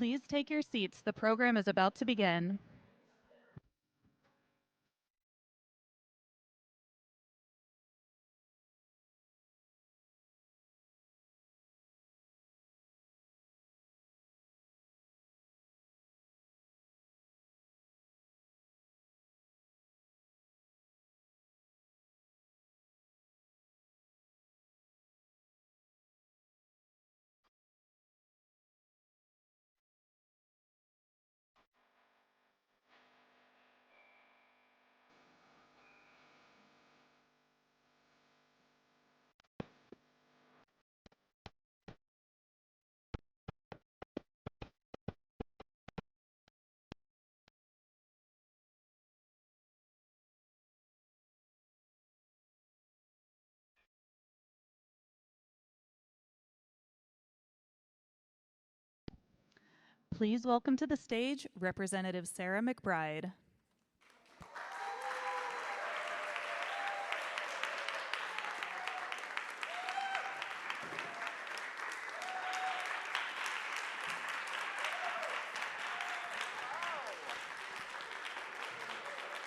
Please take your seats. The program is about to begin. Please welcome to the stage Representative Sarah McBride.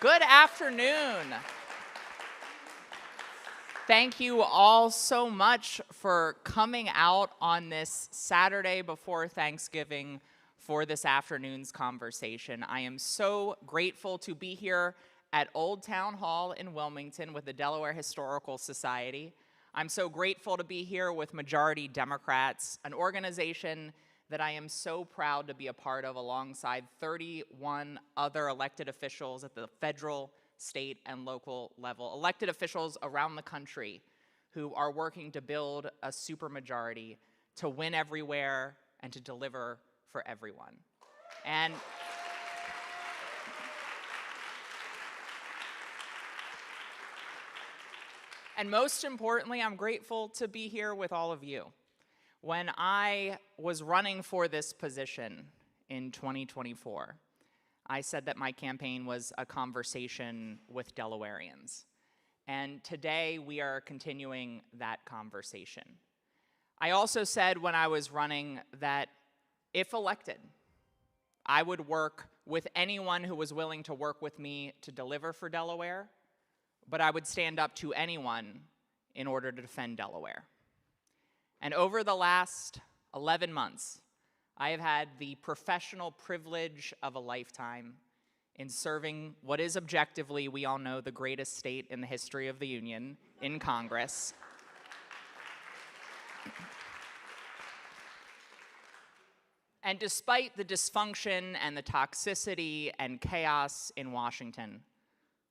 Good afternoon. Thank you all so much for coming out on this Saturday before Thanksgiving for this afternoon's conversation. I am so grateful to be here at Old Town Hall in Wilmington with the Delaware Historical Society. I'm so grateful to be here with Majority Democrats, an organization that I am so proud to be a part of alongside 31 other elected officials at the federal, state, and local level. Elected officials around the country who are working to build a supermajority to win everywhere and to deliver for everyone. And most importantly, I'm grateful to be here with all of you. When I was running for this position in 2024, I said that my campaign was a conversation with Delawareans. And today we are continuing that conversation. I also said when I was running that if elected, I would work with anyone who was willing to work with me to deliver for Delaware, but I would stand up to anyone in order to defend Delaware. And over the last 11 months, I have had the professional privilege of a lifetime in serving what is objectively, we all know, the greatest state in the history of the Union in Congress. And despite the dysfunction and the toxicity and chaos in Washington,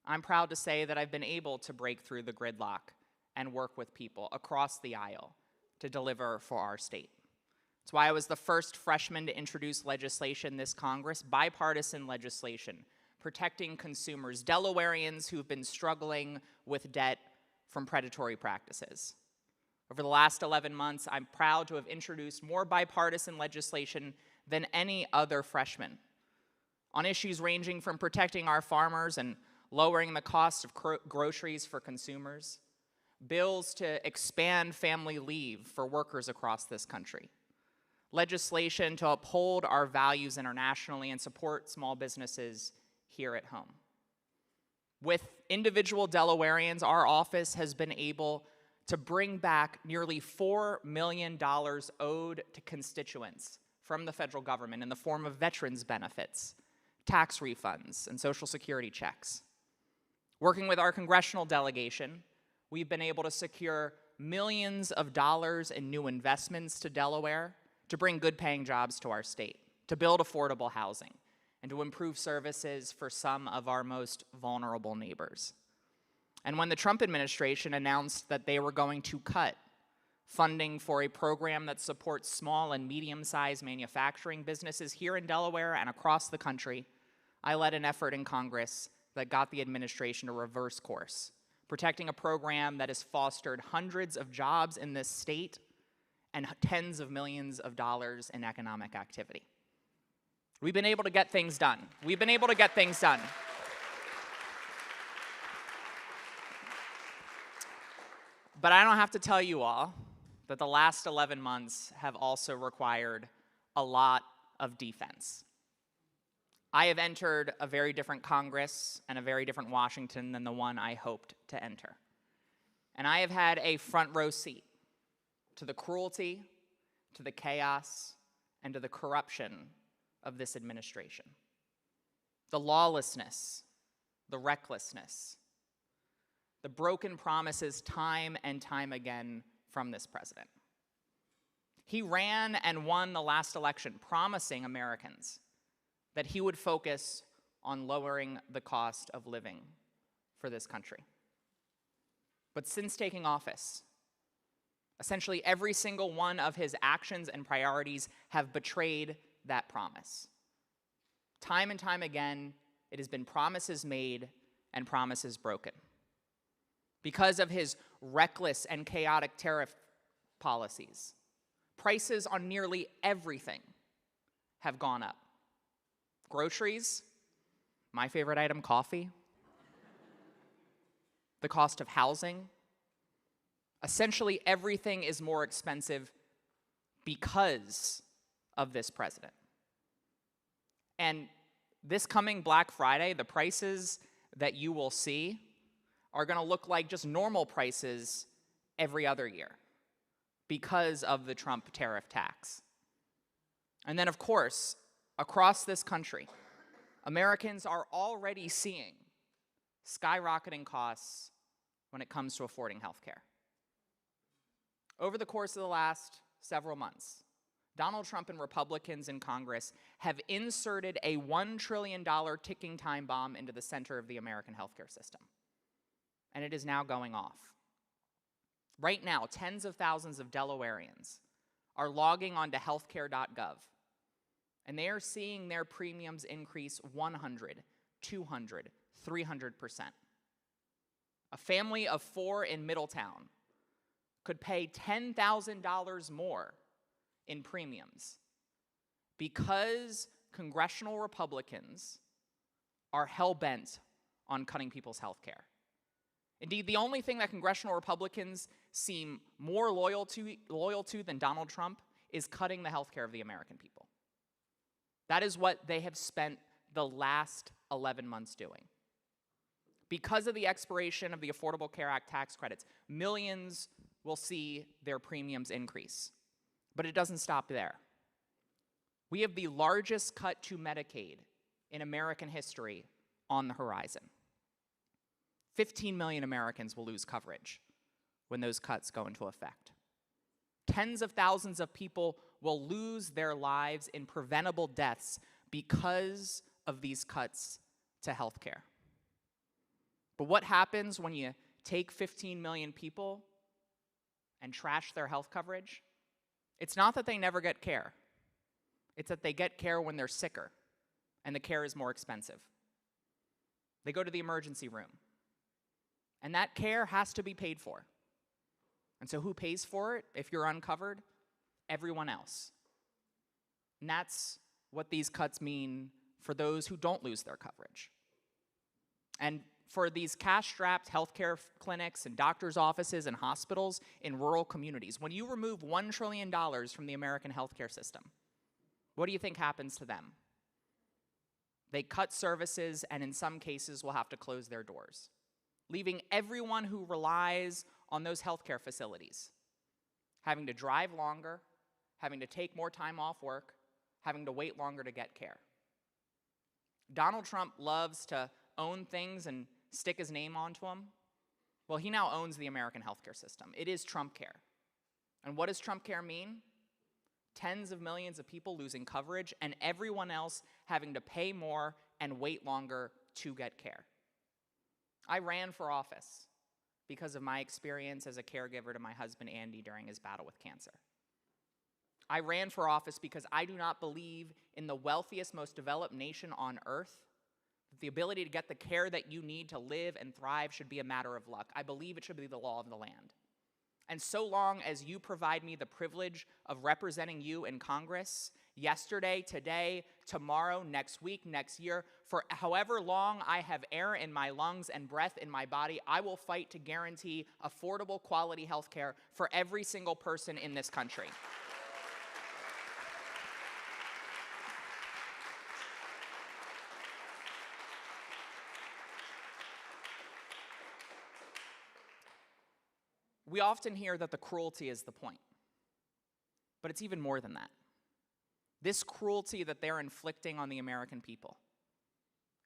I'm proud to say that I've been able to break through the gridlock and work with people across the aisle to deliver for our state. That's why I was the first freshman to introduce legislation this Congress, bipartisan legislation, protecting consumers, Delawareans who've been struggling with debt from predatory practices. Over the last 11 months, I'm proud to have introduced more bipartisan legislation than any other freshman on issues ranging from protecting our farmers and lowering the cost of groceries for consumers, bills to expand family leave for workers across this country, legislation to uphold our values internationally and support small businesses here at home. With individual Delawareans, our office has been able to bring back nearly $4 million owed to constituents from the federal government in the form of veterans benefits, tax refunds, and Social Security checks. Working with our congressional delegation, we've been able to secure millions of dollars in new investments to Delaware to bring good-paying jobs to our state, to build affordable housing, and to improve services for some of our most vulnerable neighbors. And when the Trump administration announced that they were going to cut funding for a program that supports small and medium-sized manufacturing businesses here in Delaware and across the country, I led an effort in Congress that got the administration to reverse course, protecting a program that has fostered hundreds of jobs in this state and tens of millions of dollars in economic activity. We've been able to get things done. We've been able to get things done. But I don't have to tell you all that the last 11 months have also required a lot of defense. I have entered a very different Congress and a very different Washington than the one I hoped to enter. And I have had a front row seat to the cruelty, to the chaos, and to the corruption of this administration. The lawlessness, the recklessness, the broken promises time and time again from this president. He ran and won the last election promising Americans that he would focus on lowering the cost of living for this country. But since taking office, essentially every single one of his actions and priorities have betrayed that promise. Time and time again, it has been promises made and promises broken. Because of his reckless and chaotic tariff policies, prices on nearly everything have gone up. Groceries, my favorite item, coffee, the cost of housing. Essentially everything is more expensive because of this president. And this coming Black Friday, the prices that you will see are going to look like just normal prices every other year because of the Trump tariff tax. And then, of course, across this country, Americans are already seeing skyrocketing costs when it comes to affording health care. Over the course of the last several months, Donald Trump and Republicans in Congress have inserted a $1 trillion ticking time bomb into the center of the American healthcare system. And it is now going off. Right now, tens of thousands of Delawareans are logging onto healthcare.gov, and they are seeing their premiums increase 100, 200, 300%. A family of 4 in Middletown could pay $10,000 more in premiums because congressional Republicans are hell-bent on cutting people's health care. Indeed, the only thing that congressional Republicans seem more loyal to than Donald Trump is cutting the health care of the American people. That is what they have spent the last 11 months doing. Because of the expiration of the Affordable Care Act tax credits, millions will see their premiums increase. But it doesn't stop there. We have the largest cut to Medicaid in American history on the horizon. 15 million Americans will lose coverage when those cuts go into effect. Tens of thousands of people will lose their lives in preventable deaths because of these cuts to health care. But what happens when you take 15 million people and trash their health coverage? It's not that they never get care. It's that they get care when they're sicker, and the care is more expensive. They go to the emergency room, and that care has to be paid for. And so who pays for it if you're uncovered? Everyone else. And that's what these cuts mean for those who don't lose their coverage. And for these cash-strapped healthcare clinics and doctors' offices and hospitals in rural communities, when you remove $1 trillion from the American healthcare system, what do you think happens to them? They cut services and in some cases will have to close their doors, leaving everyone who relies on those healthcare facilities having to drive longer, having to take more time off work, having to wait longer to get care. Donald Trump loves to own things and stick his name onto them. Well, he now owns the American healthcare system. It is Trump Care. And what does Trump Care mean? Tens of millions of people losing coverage and everyone else having to pay more and wait longer to get care. I ran for office because of my experience as a caregiver to my husband Andy during his battle with cancer. I ran for office because I do not believe in the wealthiest, most developed nation on earth. The ability to get the care that you need to live and thrive should be a matter of luck. I believe it should be the law of the land. And so long as you provide me the privilege of representing you in Congress, yesterday, today, tomorrow, next week, next year, for however long I have air in my lungs and breath in my body, I will fight to guarantee affordable, quality health care for every single person in this country. we often hear that the cruelty is the point. But it's even more than that. This cruelty that they're inflicting on the American people,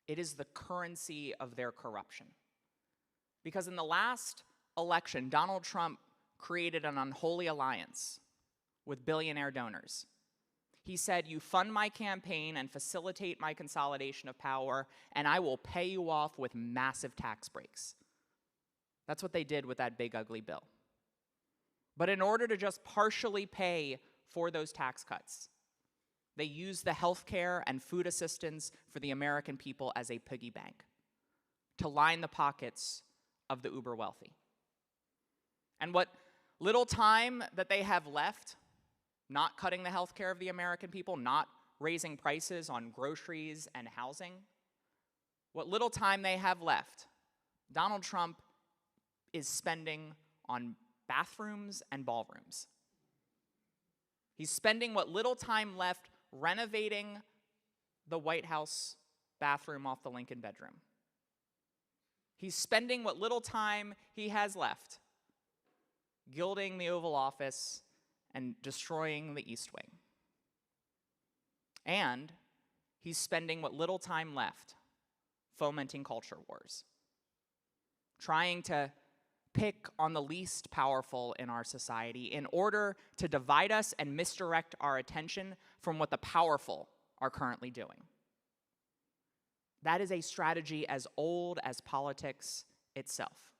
it is the currency of their corruption. Because in the last election, Donald Trump created an unholy alliance with billionaire donors. He said, "You fund my campaign and facilitate my consolidation of power, and I will pay you off with massive tax breaks." That's what they did with that big, ugly bill. But in order to just partially pay for those tax cuts, they used the health care and food assistance for the American people as a piggy bank to line the pockets of the uber wealthy. And what little time that they have left, not cutting the health care of the American people, not raising prices on groceries and housing, what little time they have left, Donald Trump is spending on bathrooms and ballrooms. He's spending what little time left renovating the White House bathroom off the Lincoln bedroom. He's spending what little time he has left gilding the Oval Office and destroying the East Wing. And he's spending what little time left fomenting culture wars, trying to pick on the least powerful in our society in order to divide us and misdirect our attention from what the powerful are currently doing. That is a strategy as old as politics itself.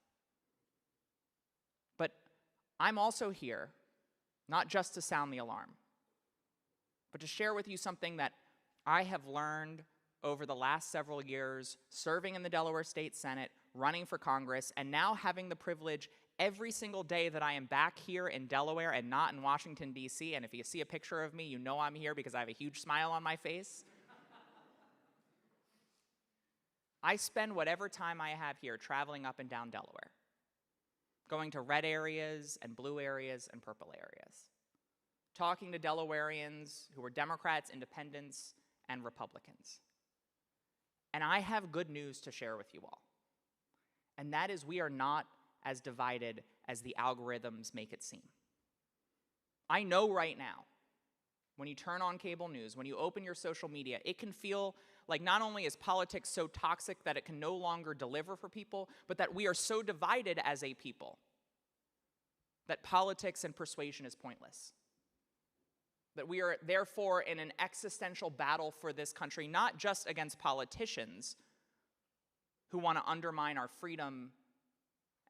But I'm also here not just to sound the alarm, but to share with you something that I have learned over the last several years serving in the Delaware State Senate, running for Congress, and now having the privilege every single day that I am back here in Delaware and not in Washington, D.C., and if you see a picture of me, you know I'm here because I have a huge smile on my face. I spend whatever time I have here traveling up and down Delaware, going to red areas and blue areas and purple areas, talking to Delawareans who are Democrats, Independents, and Republicans. And I have good news to share with you all. And that is we are not as divided as the algorithms make it seem. I know right now, when you turn on cable news, when you open your social media, it can feel like not only is politics so toxic that it can no longer deliver for people, but that we are so divided as a people that politics and persuasion is pointless. That we are therefore in an existential battle for this country, not just against politicians who want to undermine our freedom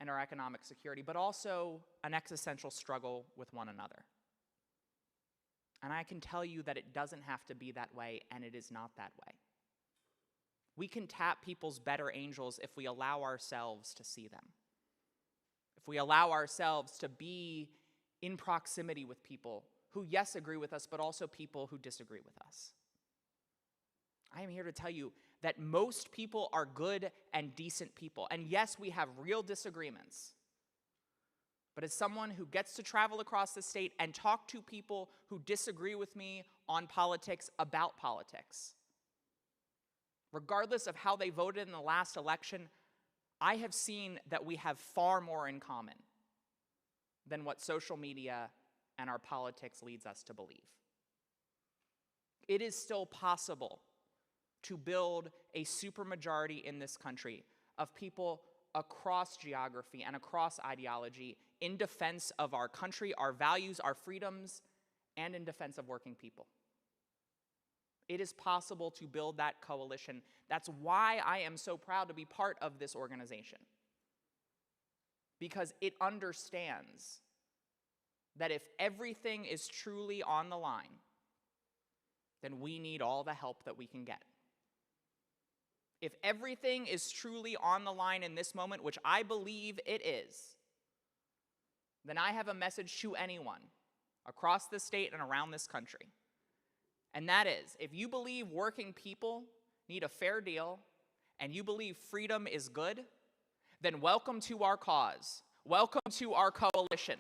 and our economic security, but also an existential struggle with one another. And I can tell you that it doesn't have to be that way, and it is not that way. We can tap people's better angels if we allow ourselves to see them. If we allow ourselves to be in proximity with people who, yes, agree with us, but also people who disagree with us. I am here to tell you that most people are good and decent people. And yes, we have real disagreements. But as someone who gets to travel across the state and talk to people who disagree with me on politics, about politics, regardless of how they voted in the last election, I have seen that we have far more in common than what social media and our politics leads us to believe. It is still possible to build a supermajority in this country of people across geography and across ideology in defense of our country, our values, our freedoms, and in defense of working people. It is possible to build that coalition. That's why I am so proud to be part of this organization. Because it understands that if everything is truly on the line, then we need all the help that we can get. If everything is truly on the line in this moment, which I believe it is, then I have a message to anyone across the state and around this country. And that is, if you believe working people need a fair deal and you believe freedom is good, then welcome to our cause. Welcome to our coalition.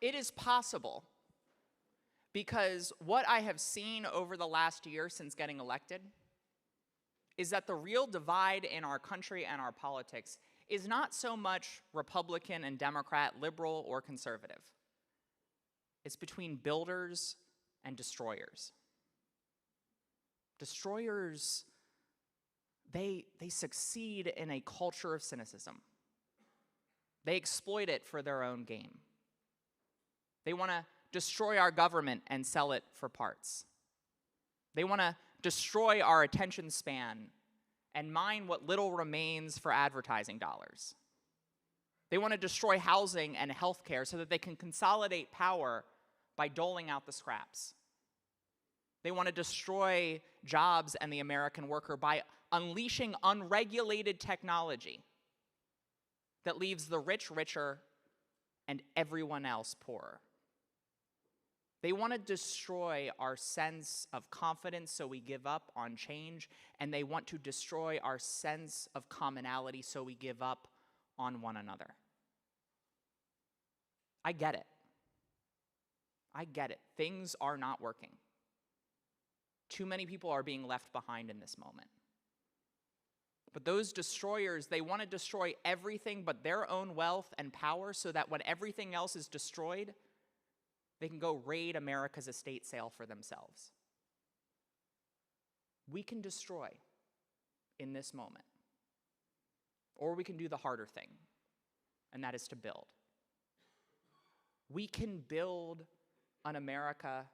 It is possible because what I have seen over the last year since getting elected is that the real divide in our country and our politics is not so much Republican and Democrat, liberal or conservative. It's between builders and destroyers. Destroyers, they succeed in a culture of cynicism. They exploit it for their own gain. They want to destroy our government and sell it for parts. They want to destroy our attention span and mine what little remains for advertising dollars. They want to destroy housing and healthcare so that they can consolidate power by doling out the scraps. They want to destroy jobs and the American worker by unleashing unregulated technology that leaves the rich richer and everyone else poorer. They want to destroy our sense of confidence so we give up on change, and they want to destroy our sense of commonality so we give up on one another. I get it. I get it. Things are not working. Too many people are being left behind in this moment. But those destroyers, they want to destroy everything but their own wealth and power so that when everything else is destroyed, they can go raid America's estate sale for themselves. We can destroy in this moment. Or we can do the harder thing, and that is to build. We can build an America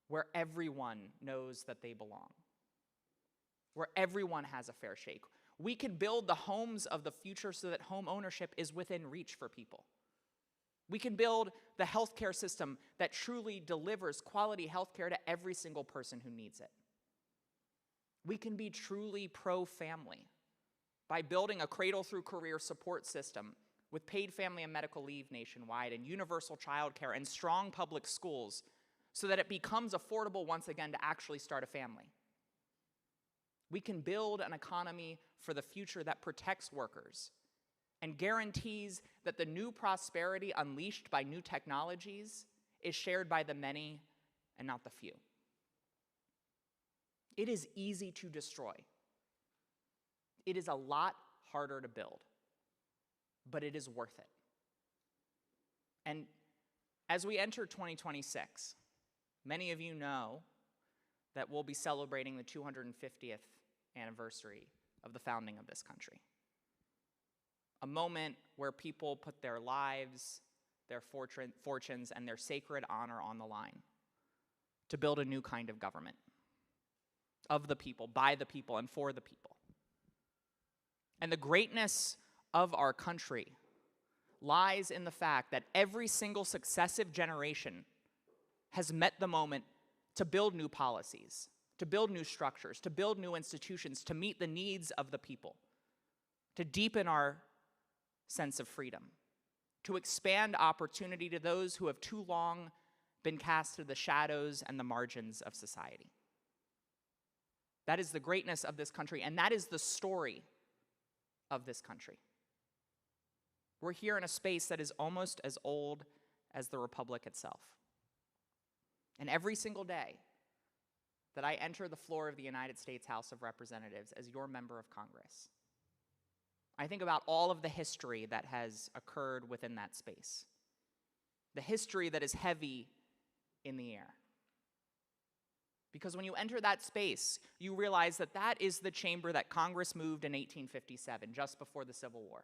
where everyone knows that they belong, where everyone has a fair shake. We can build the homes of the future so that home ownership is within reach for people. We can build the healthcare system that truly delivers quality healthcare to every single person who needs it. We can be truly pro-family by building a cradle-through-career support system with paid family and medical leave nationwide and universal childcare and strong public schools so that it becomes affordable once again to actually start a family. We can build an economy for the future that protects workers and guarantees that the new prosperity unleashed by new technologies is shared by the many and not the few. It is easy to destroy. It is a lot harder to build, but it is worth it. And as we enter 2026, many of you know that we'll be celebrating the 250th anniversary of the founding of this country. A moment where people put their lives, their fortunes, and their sacred honor on the line to build a new kind of government of the people, by the people, and for the people. And the greatness of our country lies in the fact that every single successive generation has met the moment to build new policies, to build new structures, to build new institutions, to meet the needs of the people, to deepen our sense of freedom, to expand opportunity to those who have too long been cast to the shadows and the margins of society. That is the greatness of this country, and that is the story of this country. We're here in a space that is almost as old as the Republic itself. And every single day that I enter the floor of the United States House of Representatives as your member of Congress, I think about all of the history that has occurred within that space. The history that is heavy in the air. Because when you enter that space, you realize that that is the chamber that Congress moved in 1857, just before the Civil War.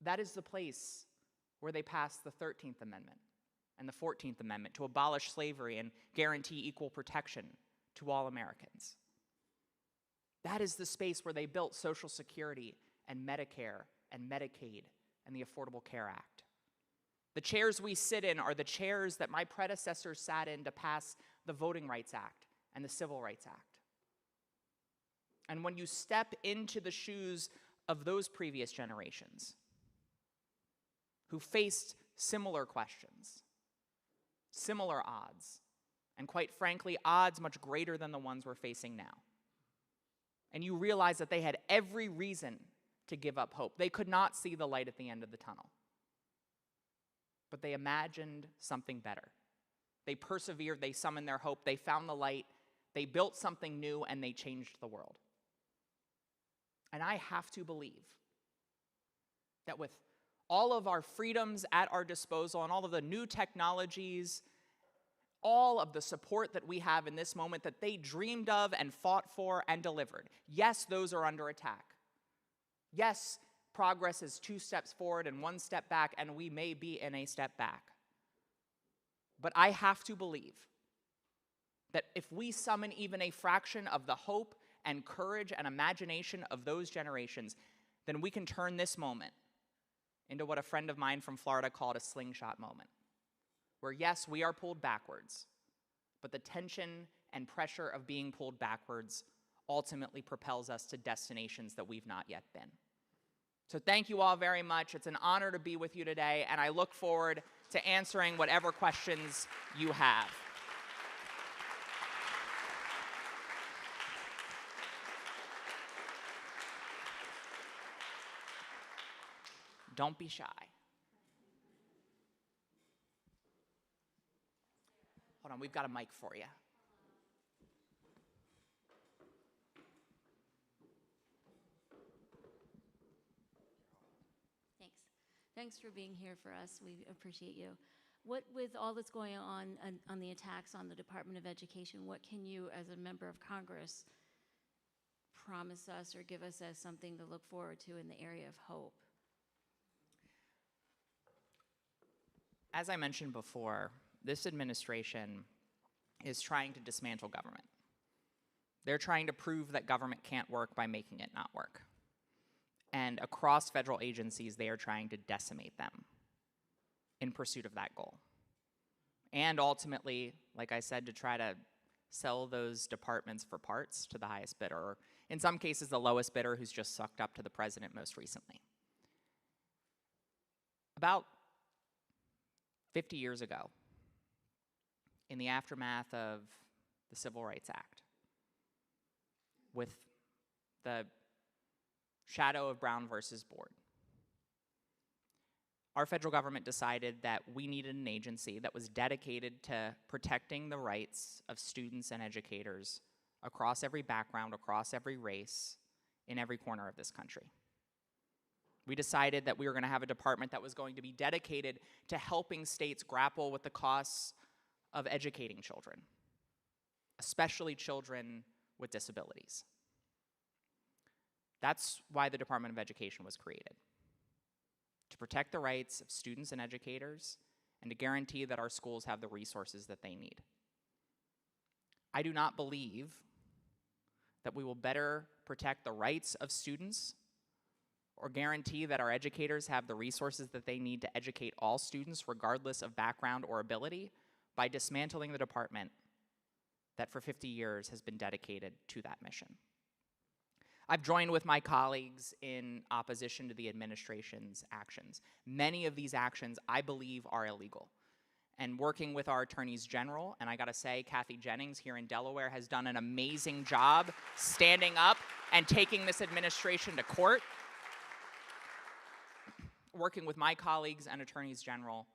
That is the place where they passed the 13th Amendment and the 14th Amendment to abolish slavery and guarantee equal protection to all Americans. That is the space where they built Social Security and Medicare and Medicaid and the Affordable Care Act. The chairs we sit in are the chairs that my predecessors sat in to pass the Voting Rights Act and the Civil Rights Act. And when you step into the shoes of those previous generations who faced similar questions, similar odds, and quite frankly, odds much greater than the ones we're facing now, and you realize that they had every reason to give up hope. They could not see the light at the end of the tunnel. But they imagined something better. They persevered, they summoned their hope, they found the light, They built something new and they changed the world. And I have to believe that with all of our freedoms at our disposal and all of the new technologies, all of the support that we have in this moment that they dreamed of and fought for and delivered, yes, those are under attack. Yes, progress is 2 steps forward and 1 step back, and we may be in a step back. But I have to believe that if we summon even a fraction of the hope and courage and imagination of those generations, then we can turn this moment into what a friend of mine from Florida called a slingshot moment, where yes, we are pulled backwards, but the tension and pressure of being pulled backwards ultimately propels us to destinations that we've not yet been. So thank you all very much. It's an honor to be with you today, and I look forward to answering whatever questions you have. Don't be shy. Hold on, we've got a mic for you. Thanks for being here for us. We appreciate you. What, with all that's going on the attacks on the Department of Education, what can you, as a member of Congress, promise us or give us as something to look forward to in the area of hope? As I mentioned before, this administration is trying to dismantle government. They're trying to prove that government can't work by making it not work. And across federal agencies, they are trying to decimate them in pursuit of that goal. And ultimately, like I said, to try to sell those departments for parts to the highest bidder, or in some cases, the lowest bidder who's just sucked up to the president most recently. About 50 years ago, in the aftermath of the Civil Rights Act, with the shadow of Brown versus Board, our federal government decided that we needed an agency that was dedicated to protecting the rights of students and educators across every background, across every race, in every corner of this country. We decided that we were going to have a department that was going to be dedicated to helping states grapple with the costs of educating children, especially children with disabilities. That's why the Department of Education was created, to protect the rights of students and educators and to guarantee that our schools have the resources that they need. I do not believe that we will better protect the rights of students or guarantee that our educators have the resources that they need to educate all students regardless of background or ability by dismantling the department that for 50 years has been dedicated to that mission. I've joined with my colleagues in opposition to the administration's actions. Many of these actions, I believe, are illegal. And working with our attorneys general, and I gotta say, Kathy Jennings here in Delaware has done an amazing job standing up and taking this administration to court. Working with my colleagues and attorneys general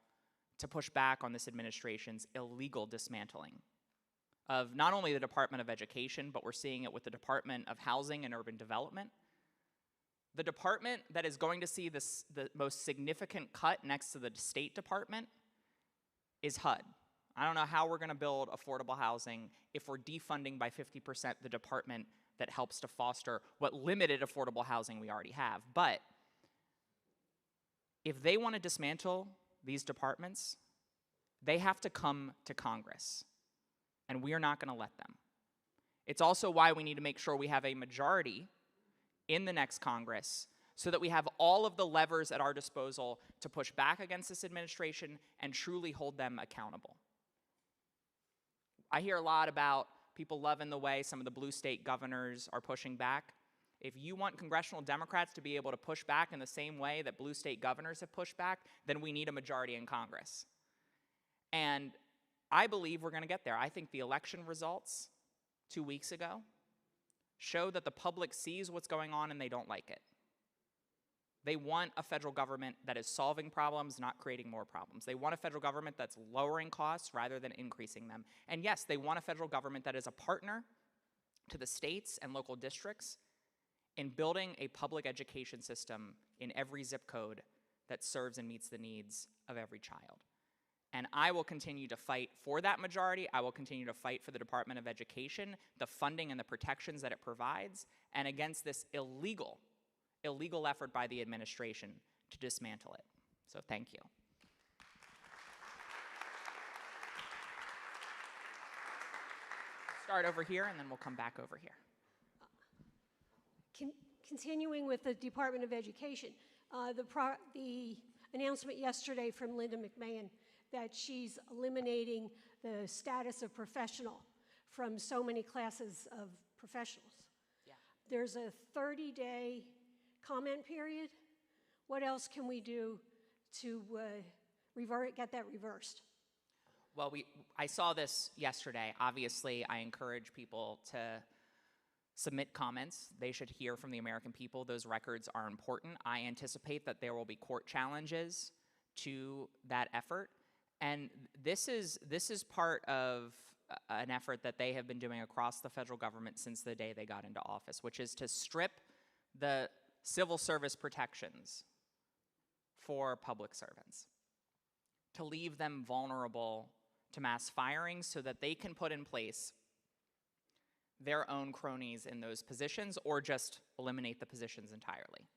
to push back on this administration's illegal dismantling of not only the Department of Education, but we're seeing it with the Department of Housing and Urban Development. The department that is going to see the most significant cut next to the State Department is HUD. I don't know how we're gonna build affordable housing if we're defunding by 50% the department that helps to foster what limited affordable housing we already have. But if they wanna dismantle these departments, they have to come to Congress. And we are not going to let them. It's also why we need to make sure we have a majority in the next Congress so that we have all of the levers at our disposal to push back against this administration and truly hold them accountable. I hear a lot about people loving the way some of the blue state governors are pushing back. If you want congressional Democrats to be able to push back in the same way that blue state governors have pushed back, then we need a majority in Congress. And I believe we're going to get there. I think the election results 2 weeks ago show that the public sees what's going on and they don't like it. They want a federal government that is solving problems, not creating more problems. They want a federal government that's lowering costs rather than increasing them. And yes, they want a federal government that is a partner to the states and local districts in building a public education system in every zip code that serves and meets the needs of every child. And I will continue to fight for that majority. I will continue to fight for the Department of Education, the funding and the protections that it provides, and against this illegal effort by the administration to dismantle it. So thank you. Start over here, and then we'll come back over here. Continuing with the Department of Education, the announcement yesterday from Linda McMahon that she's eliminating the status of professional from so many classes of professionals. Yeah. There's a 30-day comment period. What else can we do to get that reversed? Well, I saw this yesterday. Obviously, I encourage people to submit comments. They should hear from the American people. Those records are important. I anticipate that there will be court challenges to that effort. And this is part of an effort that they have been doing across the federal government since the day they got into office, which is to strip the civil service protections for public servants, to leave them vulnerable to mass firings so that they can put in place their own cronies in those positions or just eliminate the positions entirely.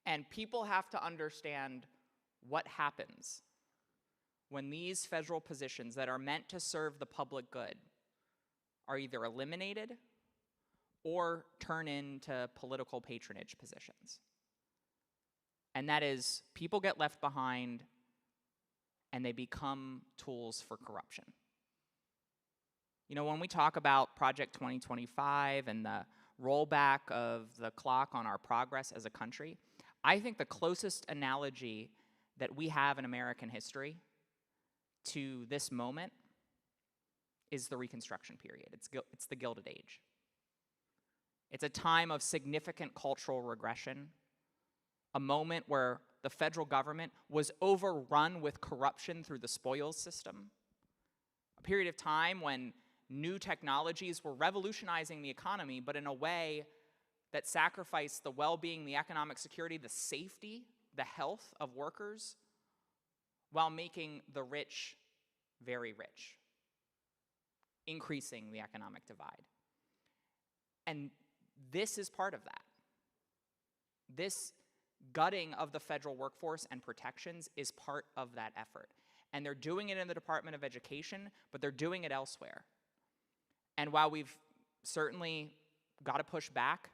And people have to understand what happens when these federal positions that are meant to serve the public good are either eliminated or turn into political patronage positions. And that is, people get left behind and they become tools for corruption. You know, when we talk about Project 2025 and the rollback of the clock on our progress as a country, I think the closest analogy that we have in American history to this moment is the Reconstruction period. It's the Gilded Age. It's a time of significant cultural regression, a moment where the federal government was overrun with corruption through the spoils system, a period of time when new technologies were revolutionizing the economy, but in a way that sacrificed the well-being, the economic security, the safety, the health of workers, while making the rich very rich, increasing the economic divide. And this is part of that. This gutting of the federal workforce and protections is part of that effort. And they're doing it in the Department of Education, but they're doing it elsewhere. And while we've certainly got to push back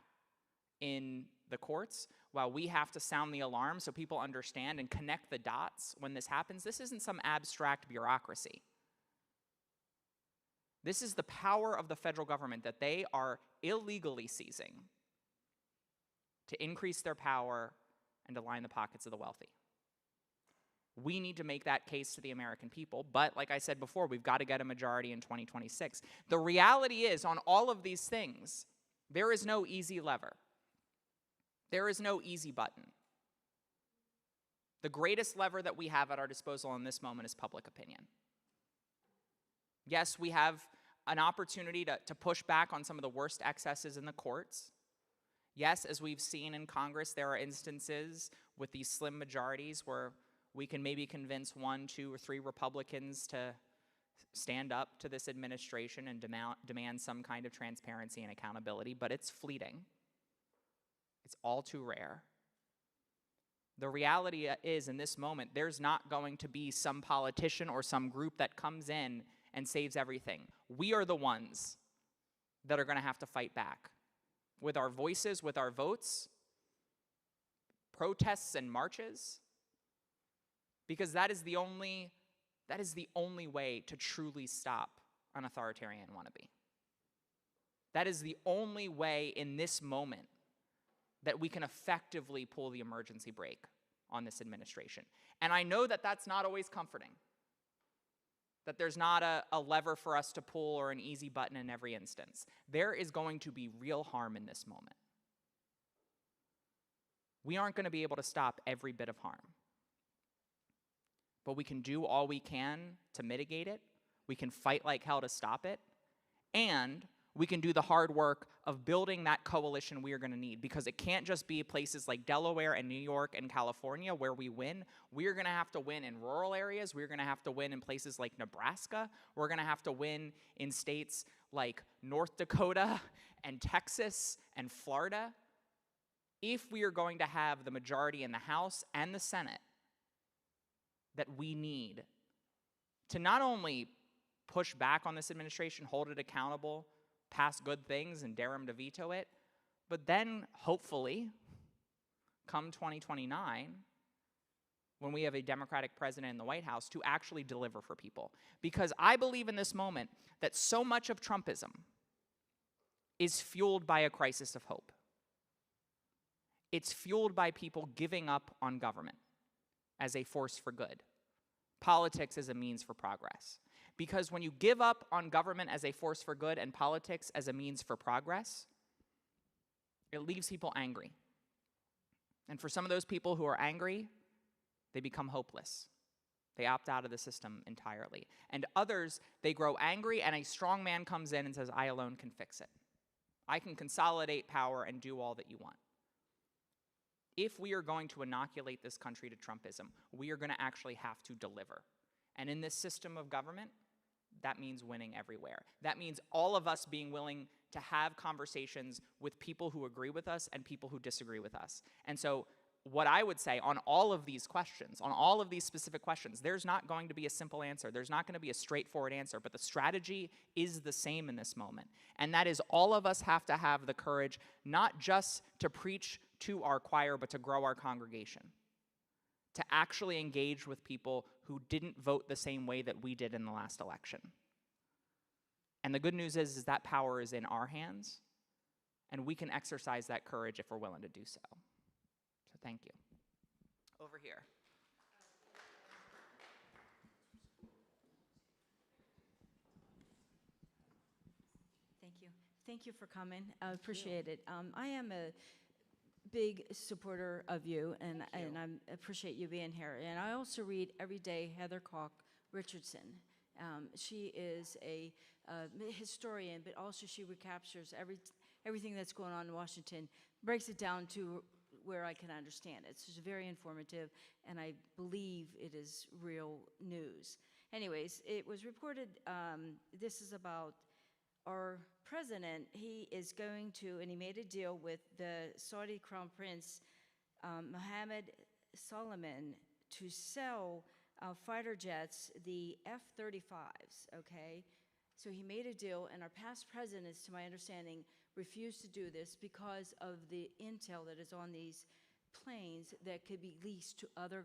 in the courts, while we have to sound the alarm so people understand and connect the dots when this happens, this isn't some abstract bureaucracy. This is the power of the federal government that they are illegally seizing to increase their power and to line the pockets of the wealthy. We need to make that case to the American people, but like I said before, we've got to get a majority in 2026. The reality is, on all of these things, there is no easy lever. There is no easy button. The greatest lever that we have at our disposal in this moment is public opinion. Yes, we have an opportunity to push back on some of the worst excesses in the courts. Yes, as we've seen in Congress, there are instances with these slim majorities where we can maybe convince 1, 2, or 3 Republicans to stand up to this administration and demand some kind of transparency and accountability, but it's fleeting. It's all too rare. The reality is, in this moment, there's not going to be some politician or some group that comes in and saves everything. We are the ones that are going to have to fight back with our voices, with our votes, protests and marches, because that is the only way to truly stop an authoritarian wannabe. That is the only way in this moment that we can effectively pull the emergency brake on this administration. And I know that that's not always comforting, that there's not a lever for us to pull or an easy button in every instance. There is going to be real harm in this moment. we aren't going to be able to stop every bit of harm. But we can do all we can to mitigate it. We can fight like hell to stop it. And we can do the hard work of building that coalition we are going to need, because it can't just be places like Delaware and New York and California where we win. We're going to have to win in rural areas. We're going to have to win in places like Nebraska. We're going to have to win in states like North Dakota and Texas and Florida if we are going to have the majority in the House and the Senate that we need to not only push back on this administration, hold it accountable, pass good things, and dare them to veto it, but then hopefully, come 2029, when we have a Democratic president in the White House, to actually deliver for people. Because I believe in this moment that so much of Trumpism is fueled by a crisis of hope. It's fueled by people giving up on government as a force for good, politics as a means for progress. Because when you give up on government as a force for good and politics as a means for progress, it leaves people angry. And for some of those people who are angry, they become hopeless. They opt out of the system entirely. And others, they grow angry, and a strong man comes in and says, I alone can fix it. I can consolidate power and do all that you want. If we are going to inoculate this country to Trumpism, we are going to actually have to deliver. And in this system of government, that means winning everywhere. That means all of us being willing to have conversations with people who agree with us and people who disagree with us. And so what I would say on all of these questions, on all of these specific questions, there's not going to be a simple answer. There's not going to be a straightforward answer, but the strategy is the same in this moment. And that is, all of us have to have the courage not just to preach to our choir, but to grow our congregation, to actually engage with people who didn't vote the same way that we did in the last election. And the good news is that power is in our hands, and we can exercise that courage if we're willing to do so. So thank you. Over here. Thank you. Thank you for coming. I appreciate it. I am a big supporter of you, and I appreciate you being here. And I also read every day Heather Koch Richardson. She is a historian, but also she recaptures everything that's going on in Washington, breaks it down to where I can understand it. It's very informative, and I believe it is real news. Anyways, it was reported, this is about our president. He is going to, and he made a deal with the Saudi Crown Prince, Mohammed Salman, to sell fighter jets, the F-35s, okay? So he made a deal, and our past presidents, to my understanding, refused to do this because of the intel that is on these planes that could be leased to other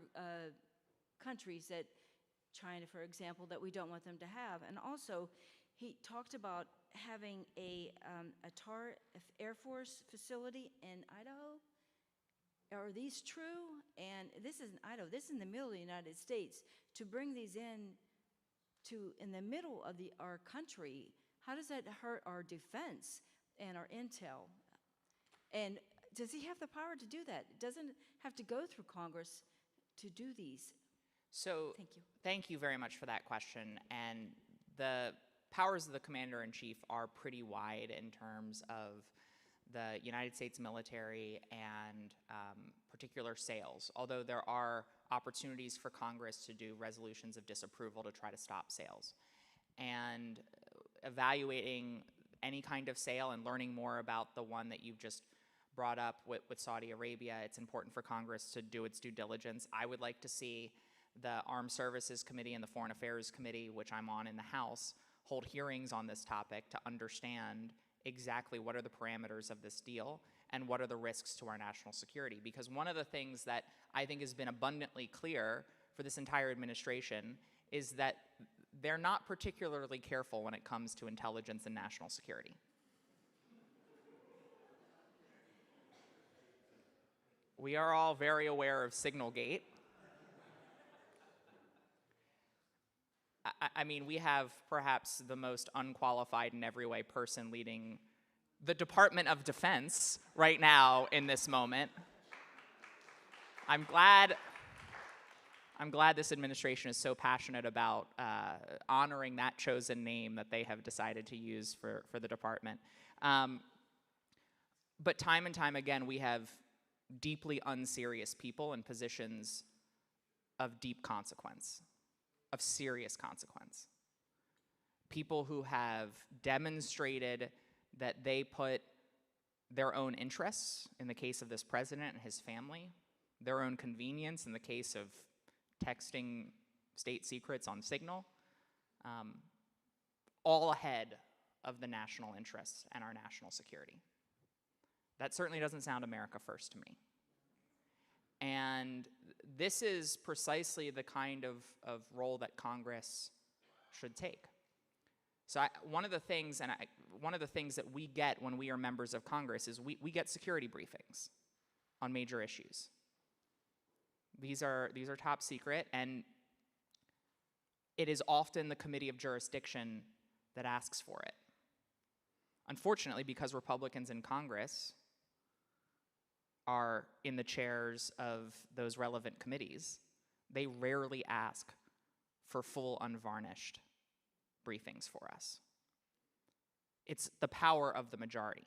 countries, that China, for example, that we don't want them to have. And also, he talked about having a TAR Air Force facility in Idaho. Are these true? And this is in Idaho. This is in the middle of the United States. To bring these in the middle of our country, how does that hurt our defense and our intel? And does he have the power to do that? It doesn't have to go through Congress to do these. So Thank you. Thank you very much for that question. And the powers of the commander-in-chief are pretty wide in terms of the United States military and particular sales, although there are opportunities for Congress to do resolutions of disapproval to try to stop sales. And evaluating any kind of sale and learning more about the one that you've just brought up with Saudi Arabia, it's important for Congress to do its due diligence. I would like to see the Armed Services Committee and the Foreign Affairs Committee, which I'm on in the House, hold hearings on this topic to understand exactly what are the parameters of this deal and what are the risks to our national security. Because one of the things that I think has been abundantly clear for this entire administration is that they're not particularly careful when it comes to intelligence and national security. We are all very aware of Signalgate. I mean, we have perhaps the most unqualified in every way person leading the Department of Defense right now in this moment. I'm glad this administration is so passionate about honoring that chosen name that they have decided to use for the department. But time and time again, we have deeply unserious people in positions of deep consequence, of serious consequence. People who have demonstrated that they put their own interests, in the case of this president and his family, their own convenience in the case of texting state secrets on Signal, all ahead of the national interests and our national security. That certainly doesn't sound America first to me. And this is precisely the kind of role that Congress should take. So one of the things that we get when we are members of Congress is we get security briefings on major issues. These are top secret, and it is often the committee of jurisdiction that asks for it. Unfortunately, because Republicans in Congress are in the chairs of those relevant committees, they rarely ask for full, unvarnished briefings for us. It's the power of the majority.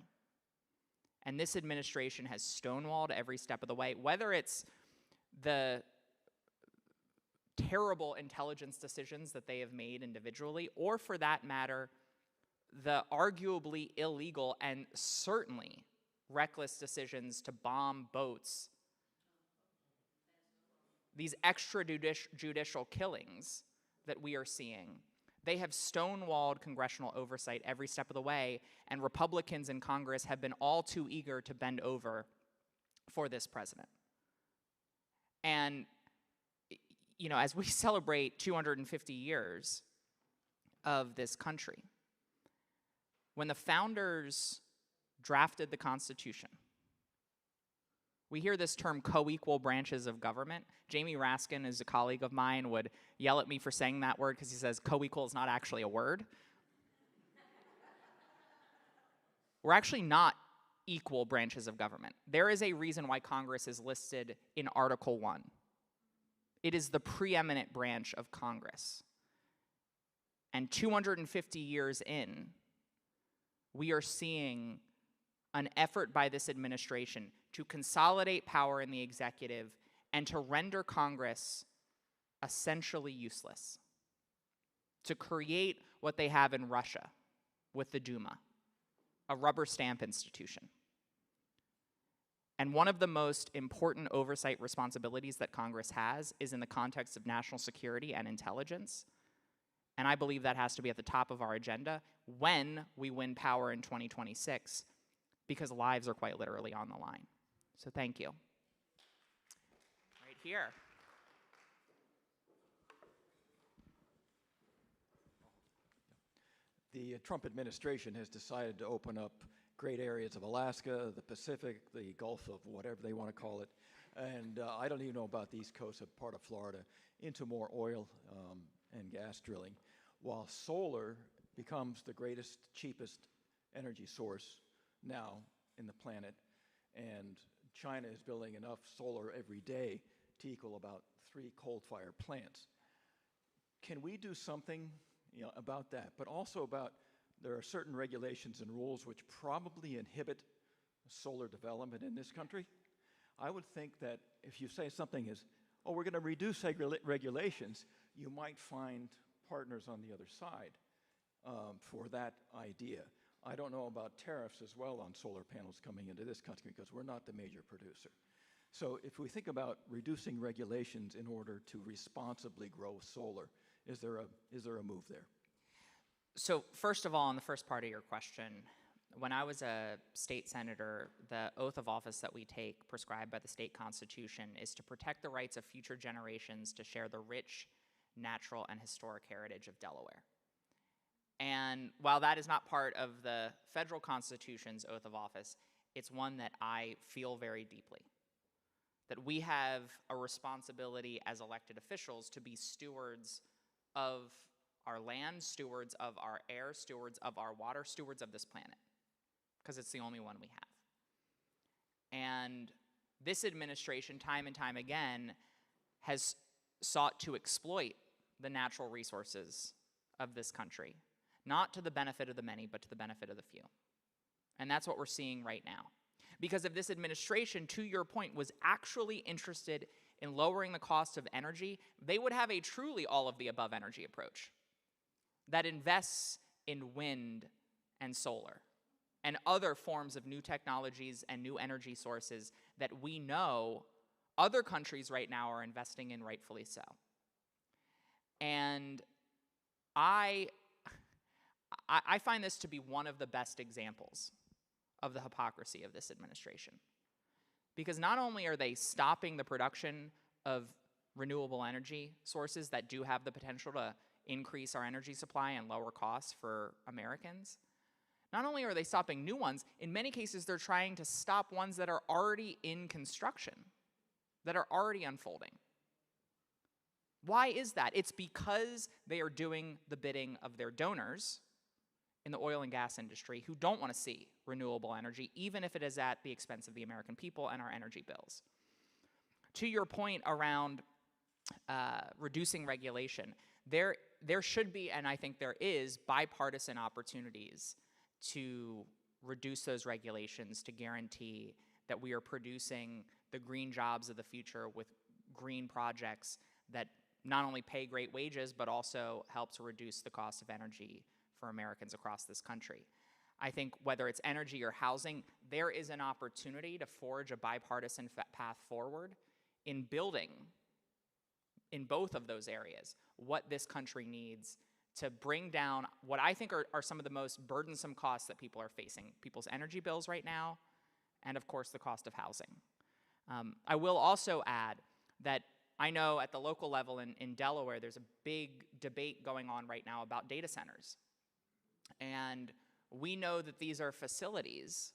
And this administration has stonewalled every step of the way, whether it's the terrible intelligence decisions that they have made individually, or for that matter, the arguably illegal and certainly reckless decisions to bomb boats, these extrajudicial killings that we are seeing. They have stonewalled congressional oversight every step of the way, and Republicans in Congress have been all too eager to bend over for this president. And, you know, as we celebrate 250 years of this country, when the founders drafted the Constitution, we hear this term co-equal branches of government. Jamie Raskin, is a colleague of mine, would yell at me for saying that word because he says co-equal is not actually a word. We're actually not equal branches of government. There is a reason why Congress is listed in Article 1. It is the preeminent branch of Congress. And 250 years in, we are seeing an effort by this administration to consolidate power in the executive and to render Congress essentially useless, to create what they have in Russia with the Duma, a rubber stamp institution. And one of the most important oversight responsibilities that Congress has is in the context of national security and intelligence. And I believe that has to be at the top of our agenda when we win power in 2026, because lives are quite literally on the line. So thank you. Right here. The Trump administration has decided to open up great areas of Alaska, the Pacific, the Gulf of whatever they want to call it, and I don't even know about the East Coast, a part of Florida, into more oil and gas drilling, while solar becomes the greatest, cheapest energy source now in the planet, and China is building enough solar every day to equal about 3 coal-fired plants. Can we do something about that, but also about there are certain regulations and rules which probably inhibit solar development in this country? I would think that if you say something is, oh, we're going to reduce regulations, you might find partners on the other side for that idea. I don't know about tariffs as well on solar panels coming into this country because we're not the major producer. So if we think about reducing regulations in order to responsibly grow solar, is there a move there? So first of all, on the first part of your question, when I was a state senator, the oath of office that we take prescribed by the state constitution is to protect the rights of future generations to share the rich, natural, and historic heritage of Delaware. And while that is not part of the federal constitution's oath of office, it's one that I feel very deeply. That we have a responsibility as elected officials to be stewards of our land, stewards of our air, stewards of our water, stewards of this planet, because it's the only one we have. And this administration, time and time again, has sought to exploit the natural resources of this country, not to the benefit of the many, but to the benefit of the few. And that's what we're seeing right now. Because if this administration, to your point, was actually interested in lowering the cost of energy, they would have a truly all-of-the-above energy approach that invests in wind and solar and other forms of new technologies and new energy sources that we know other countries right now are investing in, rightfully so. And I find this to be one of the best examples of the hypocrisy of this administration. Because not only are they stopping the production of renewable energy sources that do have the potential to increase our energy supply and lower costs for Americans, not only are they stopping new ones, in many cases they're trying to stop ones that are already in construction, that are already unfolding. Why is that? It's because they are doing the bidding of their donors in the oil and gas industry who don't want to see renewable energy, even if it is at the expense of the American people and our energy bills. To your point around reducing regulation, there should be, and I think there is, bipartisan opportunities to reduce those regulations to guarantee that we are producing the green jobs of the future with green projects that not only pay great wages, but also help to reduce the cost of energy for Americans across this country. I think whether it's energy or housing, there is an opportunity to forge a bipartisan path forward in building, in both of those areas, what this country needs to bring down what I think are some of the most burdensome costs that people are facing, people's energy bills right now, and of course the cost of housing. I will also add that I know at the local level in Delaware, there's a big debate going on right now about data centers. And we know that these are facilities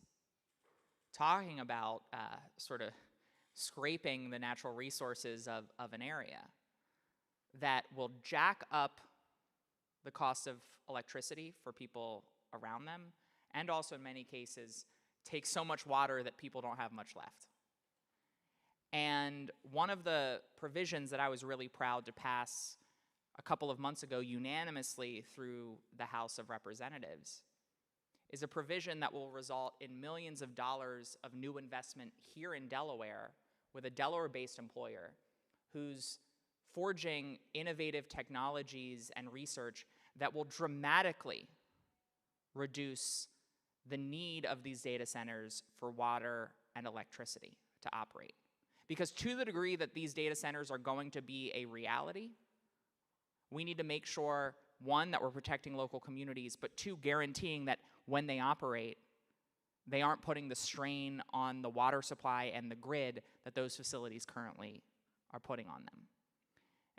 talking about sort of scraping the natural resources of an area that will jack up the cost of electricity for people around them, and also in many cases take so much water that people don't have much left. And one of the provisions that I was really proud to pass a couple of months ago unanimously through the House of Representatives is a provision that will result in millions of dollars of new investment here in Delaware with a Delaware-based employer who's forging innovative technologies and research that will dramatically reduce the need of these data centers for water and electricity to operate. Because to the degree that these data centers are going to be a reality, we need to make sure, one, that we're protecting local communities, but two, guaranteeing that when they operate, they aren't putting the strain on the water supply and the grid that those facilities currently are putting on them.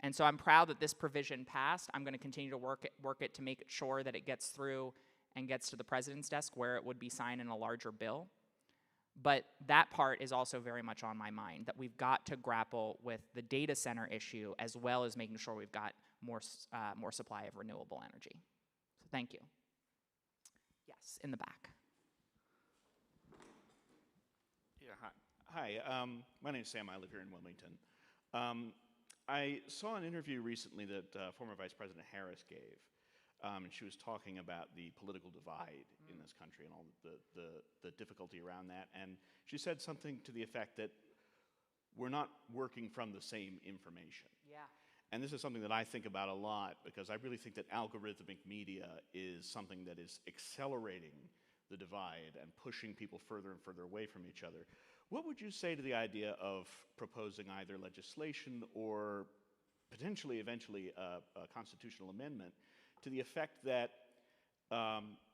And so I'm proud that this provision passed. I'm going to continue to work it to make sure that it gets through and gets to the president's desk where it would be signed in a larger bill. But that part is also very much on my mind, that we've got to grapple with the data center issue as well as making sure we've got more supply of renewable energy. So thank you. Yes, in the back. Yeah, hi. My name is Sam. I live here in Wilmington. I saw an interview recently that former Vice President Harris gave, and she was talking about the political divide in this country and all the difficulty around that. And she said something to the effect that we're not working from the same information. Yeah. And this is something that I think about a lot because I really think that algorithmic media is something that is accelerating the divide and pushing people further and further away from each other. What would you say to the idea of proposing either legislation or potentially eventually a constitutional amendment to the effect that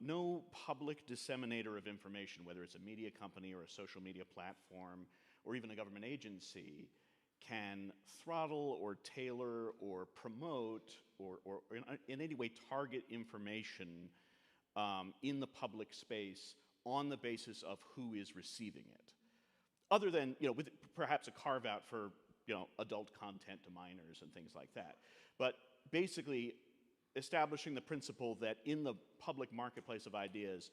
no public disseminator of information, whether it's a media company or a social media platform or even a government agency, can throttle or tailor or promote or in any way target information in the public space on the basis of who is receiving it? Other than, with perhaps a carve out for, adult content to minors and things like that. But basically establishing the principle that in the public marketplace of ideas,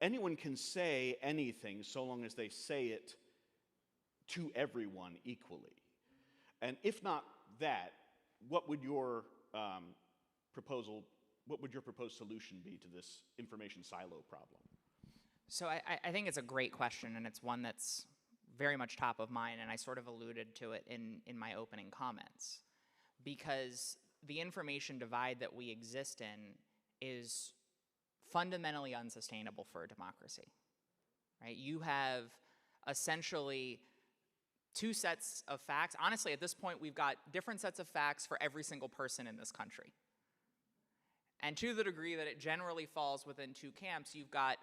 anyone can say anything so long as they say it to everyone equally? And if not that, what would your proposed solution be to this information silo problem? So I think it's a great question, and it's one that's very much top of mind, and I sort of alluded to it in my opening comments. Because the information divide that we exist in is fundamentally unsustainable for a democracy, right? You have essentially two sets of facts. Honestly, at this point, we've got different sets of facts for every single person in this country. And to the degree that it generally falls within two camps, you've got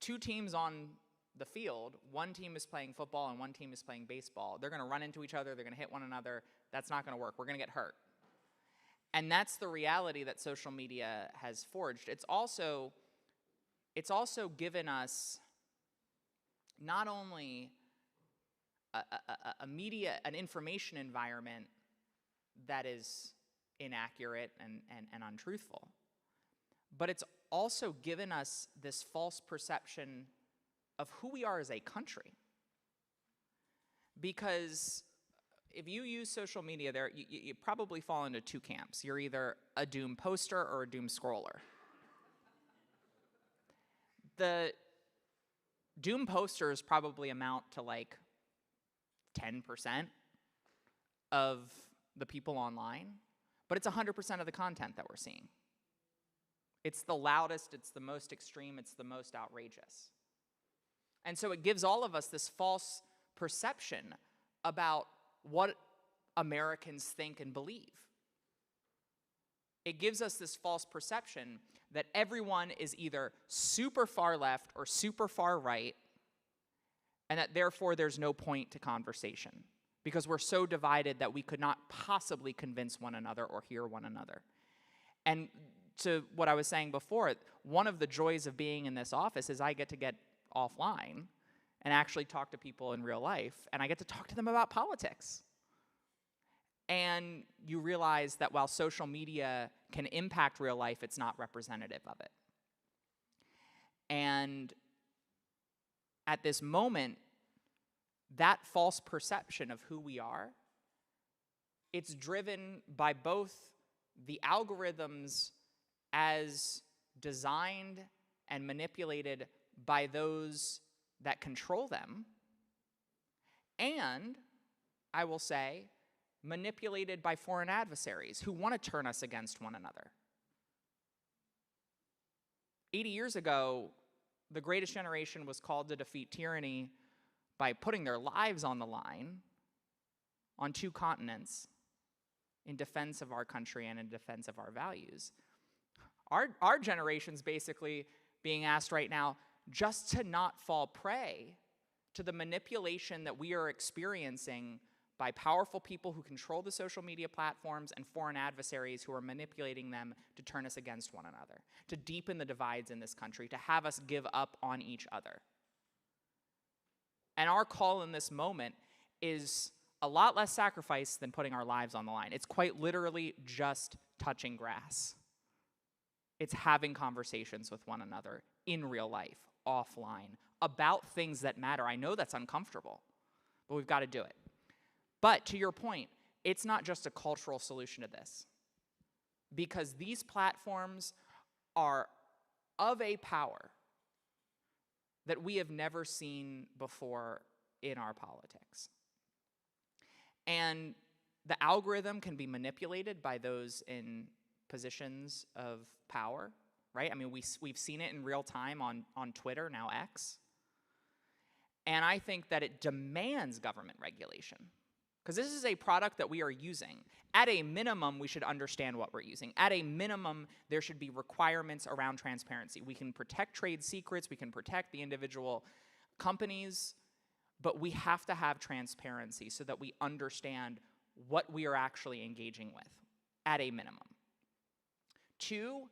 two teams on the field. One team is playing football and one team is playing baseball. They're going to run into each other. They're going to hit one another. That's not going to work. We're going to get hurt. And that's the reality that social media has forged. It's also given us not only an information environment that is inaccurate and untruthful, but it's also given us this false perception of who we are as a country. Because if you use social media, you probably fall into two camps. You're either a doom poster or a doom scroller. The doom posters probably amount to like 10% of the people online, but it's 100% of the content that we're seeing. It's the loudest, it's the most extreme, it's the most outrageous. And so it gives all of us this false perception about what Americans think and believe. It gives us this false perception that everyone is either super far left or super far right, and that therefore there's no point to conversation, because we're so divided that we could not possibly convince one another or hear one another. And to what I was saying before, one of the joys of being in this office is I get to get offline and actually talk to people in real life, and I get to talk to them about politics. And you realize that while social media can impact real life, it's not representative of it. And at this moment, that false perception of who we are, it's driven by both the algorithms as designed and manipulated by those that control them, and, I will say, manipulated by foreign adversaries who want to turn us against one another. 80 years ago, the greatest generation was called to defeat tyranny by putting their lives on the line on two continents in defense of our country and in defense of our values. Our generation's basically being asked right now just to not fall prey to the manipulation that we are experiencing by powerful people who control the social media platforms and foreign adversaries who are manipulating them to turn us against one another, to deepen the divides in this country, to have us give up on each other. And our call in this moment is a lot less sacrifice than putting our lives on the line. It's quite literally just touching grass. It's having conversations with one another in real life, offline, about things that matter. I know that's uncomfortable, but we've got to do it. But to your point, it's not just a cultural solution to this, because these platforms are of a power that we have never seen before in our politics. And the algorithm can be manipulated by those in positions of power, right? I mean, we've seen it in real time on Twitter, now X. And I think that it demands government regulation, because this is a product that we are using. At a minimum, we should understand what we're using. At a minimum, there should be requirements around transparency. We can protect trade secrets, we can protect the individual companies, but we have to have transparency so that we understand what we are actually engaging with, at a minimum. Two,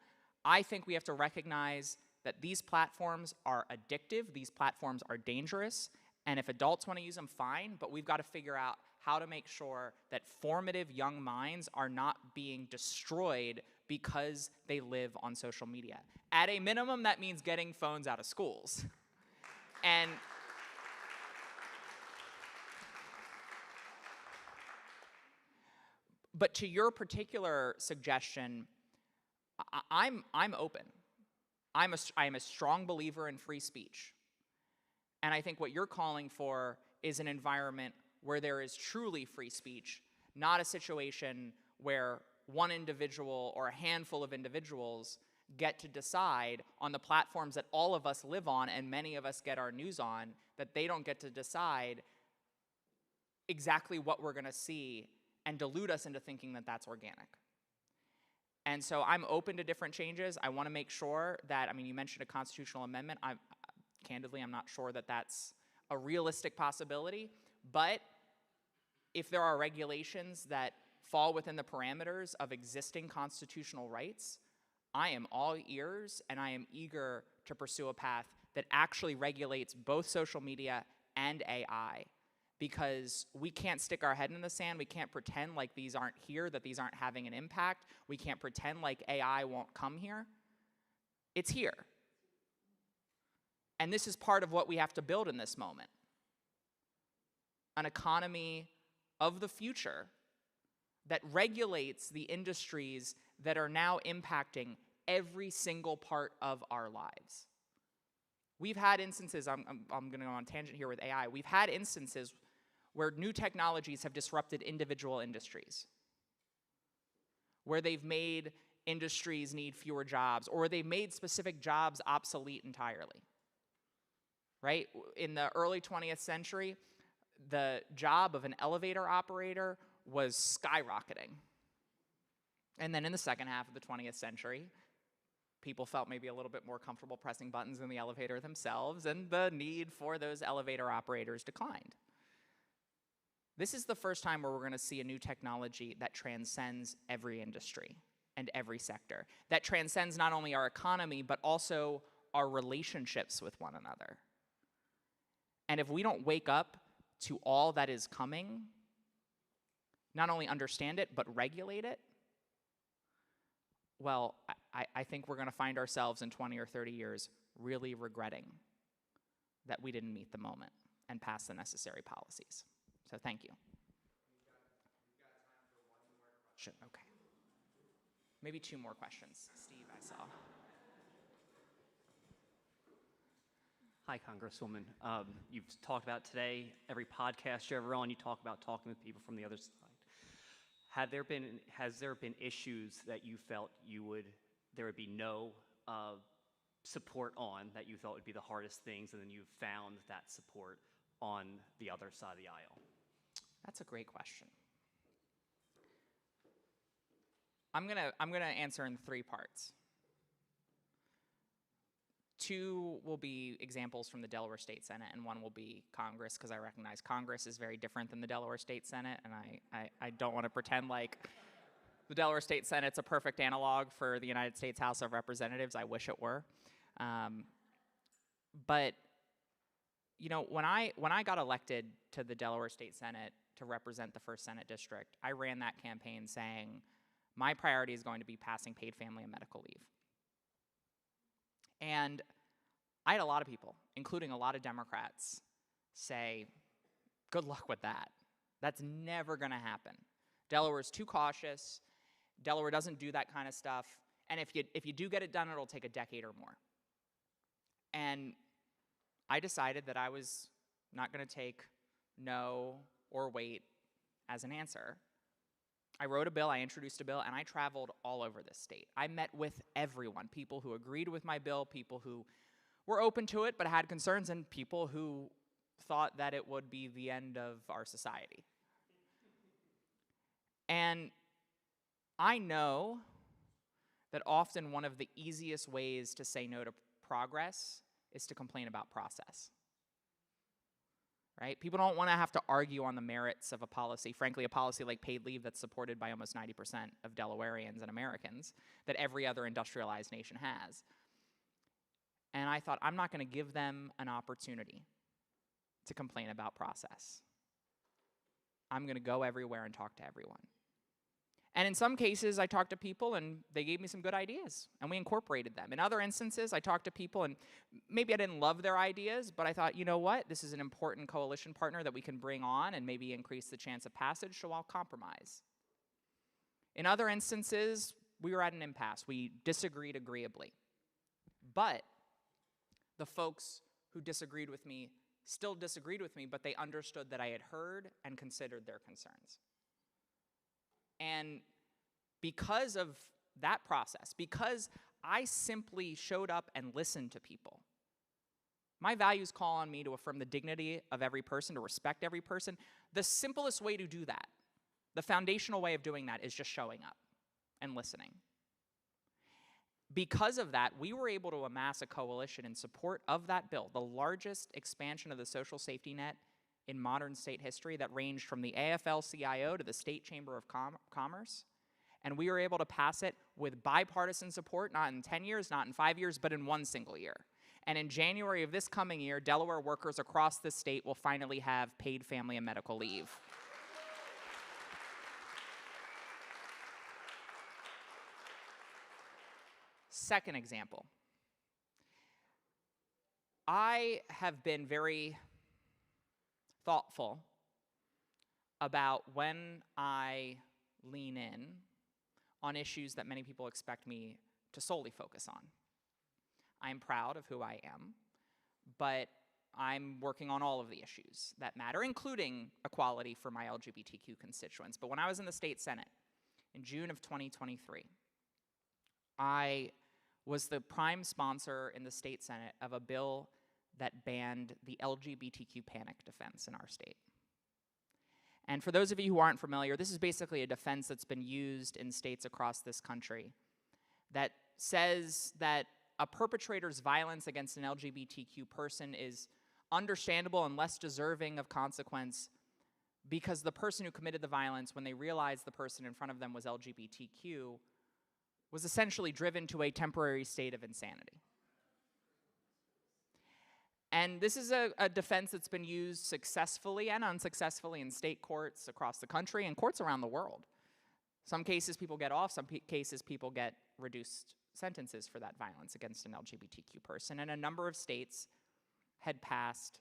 I think we have to recognize that these platforms are addictive, these platforms are dangerous, and if adults want to use them, fine, but we've got to figure out how to make sure that formative young minds are not being destroyed because they live on social media. At a minimum, that means getting phones out of schools. And But to your particular suggestion, I'm open. I am a strong believer in free speech. And I think what you're calling for is an environment where there is truly free speech, not a situation where one individual or a handful of individuals get to decide on the platforms that all of us live on and many of us get our news on, that they don't get to decide exactly what we're going to see and delude us into thinking that that's organic. And so I'm open to different changes. I want to make sure that, I mean, you mentioned a constitutional amendment. Candidly, I'm not sure that that's a realistic possibility. But if there are regulations that fall within the parameters of existing constitutional rights, I am all ears and I am eager to pursue a path that actually regulates both social media and AI. Because we can't stick our head in the sand. We can't pretend like these aren't here, that these aren't having an impact. We can't pretend like AI won't come here. It's here. And this is part of what we have to build in this moment. An economy of the future that regulates the industries that are now impacting every single part of our lives. We've had instances, I'm going to go on a tangent here with AI. We've had instances where new technologies have disrupted individual industries, where they've made industries need fewer jobs, or they've made specific jobs obsolete entirely, right? In the early 20th century, the job of an elevator operator was skyrocketing. And then in the second half of the 20th century, people felt maybe a little bit more comfortable pressing buttons in the elevator themselves, and the need for those elevator operators declined. This is the first time where we're going to see a new technology that transcends every industry and every sector, that transcends not only our economy, but also our relationships with one another. And if we don't wake up to all that is coming, not only understand it, but regulate it, well, I think we're going to find ourselves in 20 or 30 years really regretting that we didn't meet the moment and pass the necessary policies. So thank you. We've got time for one more question. Okay. Maybe two more questions. Steve, I saw. Hi, Congresswoman. You've talked about today, every podcast you're ever on, you talk about talking with people from the other side. Has there been issues that you felt there would be no support on, that you thought would be the hardest things, and then you found that support on the other side of the aisle? That's a great question. I'm gonna answer in 3 parts. 2 will be examples from the Delaware State Senate, and 1 will be Congress, because I recognize Congress is very different than the Delaware State Senate, and I don't want to pretend like the Delaware State Senate's a perfect analog for the United States House of Representatives. I wish it were. But you know, when I got elected to the Delaware State Senate to represent the 1st Senate District, I ran that campaign saying, my priority is going to be passing paid family and medical leave. And I had a lot of people, including a lot of Democrats, say, good luck with that. That's never going to happen. Delaware's too cautious. Delaware doesn't do that kind of stuff. And if you do get it done, it'll take a decade or more. And I decided that I was not going to take no or wait as an answer. I wrote a bill, I introduced a bill, and I traveled all over this state. I met with everyone, people who agreed with my bill, people who were open to it but had concerns, and people who thought that it would be the end of our society. And I know that often one of the easiest ways to say no to progress is to complain about process. Right? People don't want to have to argue on the merits of a policy, frankly, a policy like paid leave that's supported by almost 90% of Delawareans and Americans, that every other industrialized nation has. And I thought, I'm not going to give them an opportunity to complain about process. I'm going to go everywhere and talk to everyone. And in some cases, I talked to people and they gave me some good ideas, and we incorporated them. In other instances, I talked to people and maybe I didn't love their ideas, but I thought, you know what? This is an important coalition partner that we can bring on and maybe increase the chance of passage, so I'll compromise. In other instances, we were at an impasse. We disagreed agreeably. But the folks who disagreed with me still disagreed with me, but they understood that I had heard and considered their concerns. And because of that process, because I simply showed up and listened to people, my values call on me to affirm the dignity of every person, to respect every person. The simplest way to do that, the foundational way of doing that, is just showing up and listening. Because of that, we were able to amass a coalition in support of that bill, the largest expansion of the social safety net in modern state history that ranged from the AFL-CIO to the State Chamber of Commerce. And we were able to pass it with bipartisan support, not in 10 years, not in 5 years, but in one single year. And in January of this coming year, Delaware workers across the state will finally have paid family and medical leave. Second example. I have been very thoughtful about when I lean in on issues that many people expect me to solely focus on. I'm proud of who I am, but I'm working on all of the issues that matter, including equality for my LGBTQ constituents. But when I was in the state Senate in June of 2023, I was the prime sponsor in the state Senate of a bill that banned the LGBTQ panic defense in our state. And for those of you who aren't familiar, this is basically a defense that's been used in states across this country that says that a perpetrator's violence against an LGBTQ person is understandable and less deserving of consequence because the person who committed the violence, when they realized the person in front of them was LGBTQ, was essentially driven to a temporary state of insanity. And this is a defense that's been used successfully and unsuccessfully in state courts across the country and courts around the world. Some cases people get off, some cases people get reduced sentences for that violence against an LGBTQ person. And a number of states had passed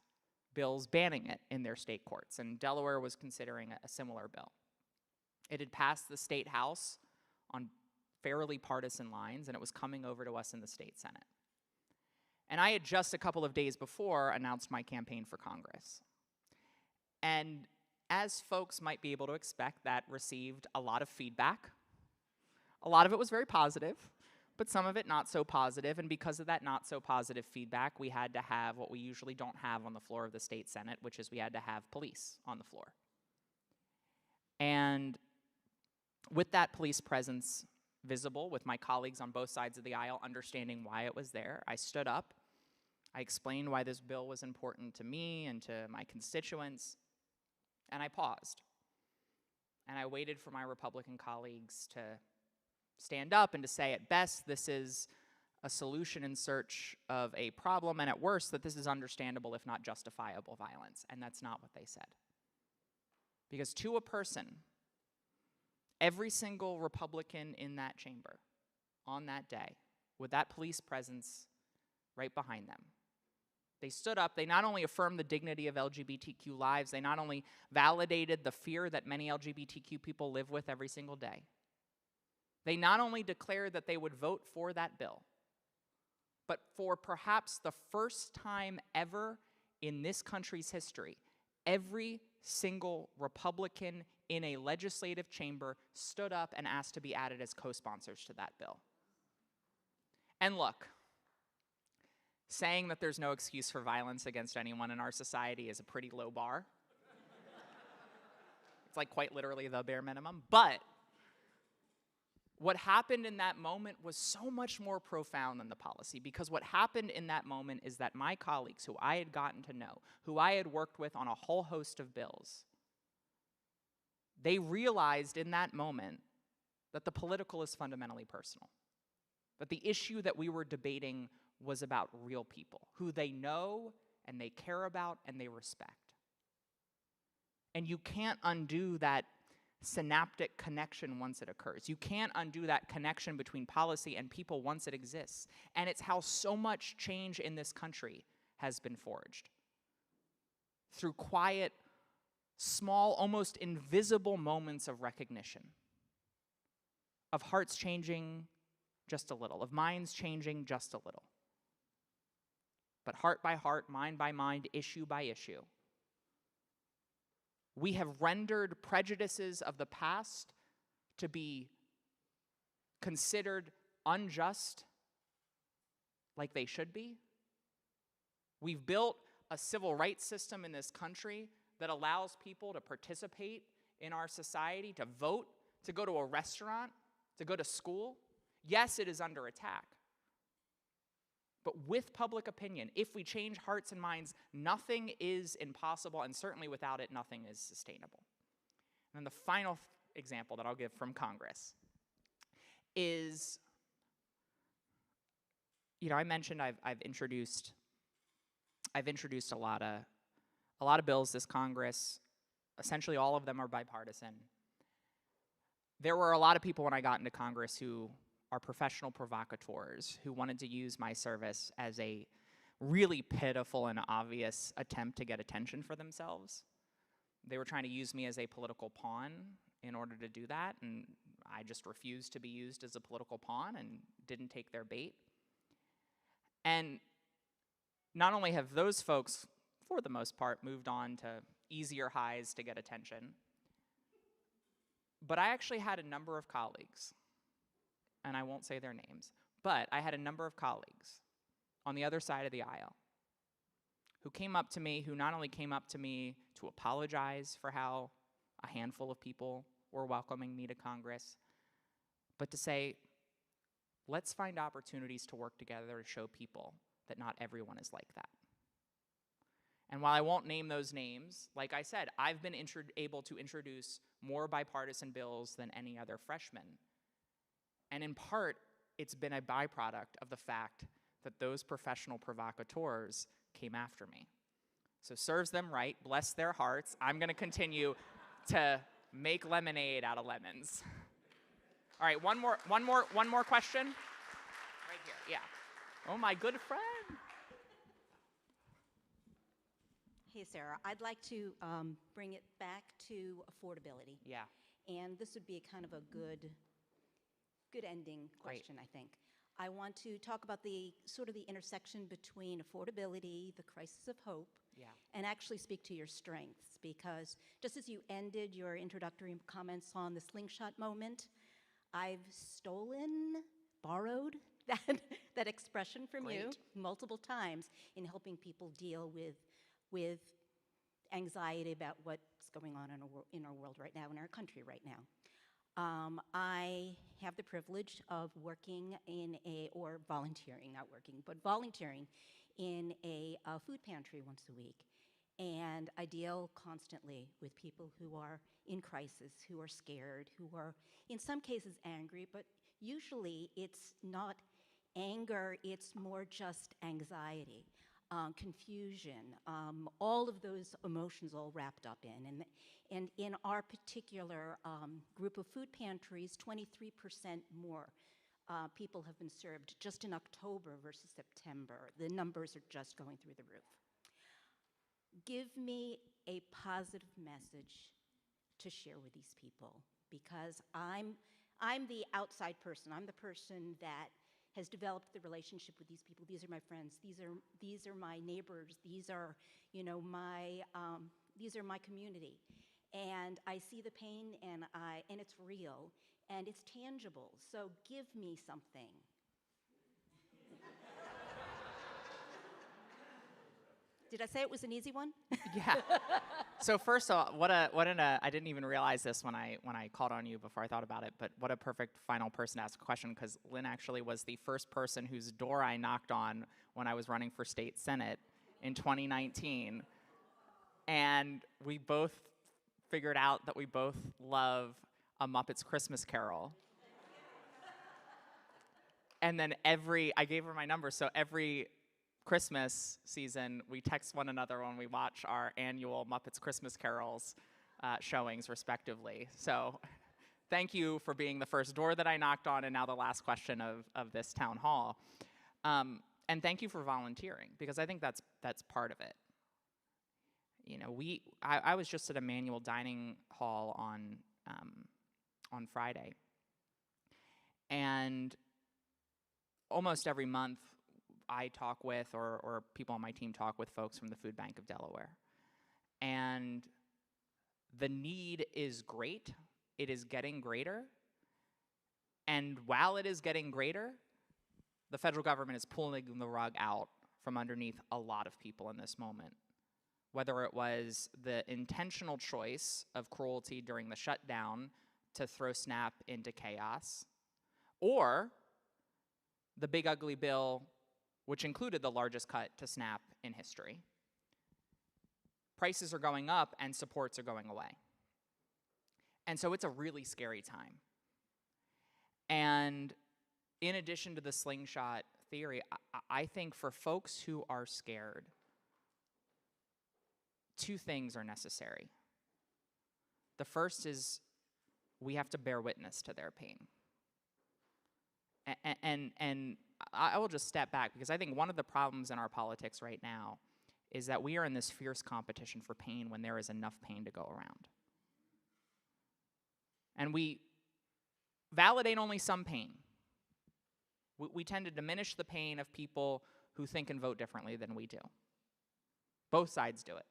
bills banning it in their state courts, and Delaware was considering a similar bill. It had passed the state house on fairly partisan lines, and it was coming over to us in the state Senate. And I had just a couple of days before announced my campaign for Congress. And as folks might be able to expect, that received a lot of feedback. A lot of it was very positive, but some of it not so positive. And because of that not so positive feedback, we had to have what we usually don't have on the floor of the state Senate, which is we had to have police on the floor. And with that police presence visible, with my colleagues on both sides of the aisle understanding why it was there, I stood up. I explained why this bill was important to me and to my constituents, and I paused. And I waited for my Republican colleagues to stand up and to say, at best, this is a solution in search of a problem, and at worst, that this is understandable, if not justifiable, violence. And that's not what they said. Because to a person, every single Republican in that chamber on that day, with that police presence right behind them, they stood up. They not only affirmed the dignity of LGBTQ lives, they not only validated the fear that many LGBTQ people live with every single day. They not only declared that they would vote for that bill, but for perhaps the first time ever in this country's history, every single Republican in a legislative chamber stood up and asked to be added as co-sponsors to that bill. And look, saying that there's no excuse for violence against anyone in our society is a pretty low bar. It's like quite literally the bare minimum. But what happened in that moment was so much more profound than the policy, because what happened in that moment is that my colleagues, who I had gotten to know, who I had worked with on a whole host of bills, they realized in that moment that the political is fundamentally personal, that the issue that we were debating was about real people, who they know and they care about and they respect. And you can't undo that synaptic connection once it occurs. You can't undo that connection between policy and people once it exists. And it's how so much change in this country has been forged. Through quiet, small, almost invisible moments of recognition. of hearts changing just a little, of minds changing just a little. But heart by heart, mind by mind, issue by issue, we have rendered prejudices of the past to be considered unjust, like they should be. We've built a civil rights system in this country that allows people to participate in our society, to vote, to go to a restaurant, to go to school. Yes, it is under attack. But with public opinion, if we change hearts and minds, nothing is impossible, and certainly without it, nothing is sustainable. And the final example that I'll give from Congress is, I mentioned I've introduced a lot of bills this Congress. Essentially, all of them are bipartisan. There were a lot of people when I got into Congress who are professional provocateurs who wanted to use my service as a really pitiful and obvious attempt to get attention for themselves. They were trying to use me as a political pawn in order to do that, and I just refused to be used as a political pawn and didn't take their bait. And not only have those folks, for the most part, moved on to easier highs to get attention, but I actually had a number of colleagues, and I won't say their names, but I had a number of colleagues on the other side of the aisle who came up to me, who not only came up to me to apologize for how a handful of people were welcoming me to Congress, but to say, let's find opportunities to work together to show people that not everyone is like that. And while I won't name those names, like I said, I've been able to introduce more bipartisan bills than any other freshman. And in part, it's been a byproduct of the fact that those professional provocateurs came after me. So serves them right, bless their hearts. I'm going to continue to make lemonade out of lemons. All right, one more question. Right here, yeah. Oh, my good friend. Hey, Sarah, I'd like to bring it back to affordability. Yeah. And this would be kind of a good ending question, I think. I want to talk about the sort of the intersection between affordability, the crisis of hope, Yeah. and actually speak to your strengths, because just as you ended your introductory comments on the slingshot moment, I've borrowed that expression from you multiple times in helping people deal with anxiety about what's going on in our world right now, in our country right now. I have the privilege of working volunteering in a food pantry once a week. And I deal constantly with people who are in crisis, who are scared, who are in some cases angry, but usually it's not anger, it's more just anxiety, confusion, all of those emotions all wrapped up in. And in our particular group of food pantries, 23% more people have been served just in October versus September. The numbers are just going through the roof. Give me a positive message to share with these people, because I'm the outside person. I'm the person that has developed the relationship with these people. These are my friends. These are my neighbors. These are my community. And I see the pain, and it's real, and it's tangible. So give me something. Did I say it was an easy one? Yeah. So first of all, I didn't even realize this when I called on you before I thought about it, but what a perfect final person to ask a question, because Lynn actually was the first person whose door I knocked on when I was running for state senate in 2019. And we both figured out that we both love A Muppet's Christmas Carol. And then I gave her my number, so every Christmas season, we text one another when we watch our annual Muppets Christmas Carols showings, respectively. So thank you for being the first door that I knocked on, and now the last question of this town hall. And thank you for volunteering, because I think that's part of it. I was just at a manual dining hall on Friday, And almost every month, I talk with, or people on my team talk with folks from the Food Bank of Delaware. And the need is great. It is getting greater. And while it is getting greater, the federal government is pulling the rug out from underneath a lot of people in this moment. Whether it was the intentional choice of cruelty during the shutdown to throw SNAP into chaos, or the big ugly bill, which included the largest cut to SNAP in history. Prices are going up and supports are going away. And so it's a really scary time. And in addition to the slingshot theory, I think for folks who are scared, two things are necessary. The first is we have to bear witness to their pain. And I will just step back, because I think one of the problems in our politics right now is that we are in this fierce competition for pain when there is enough pain to go around. And we validate only some pain. We tend to diminish the pain of people who think and vote differently than we do. Both sides do it.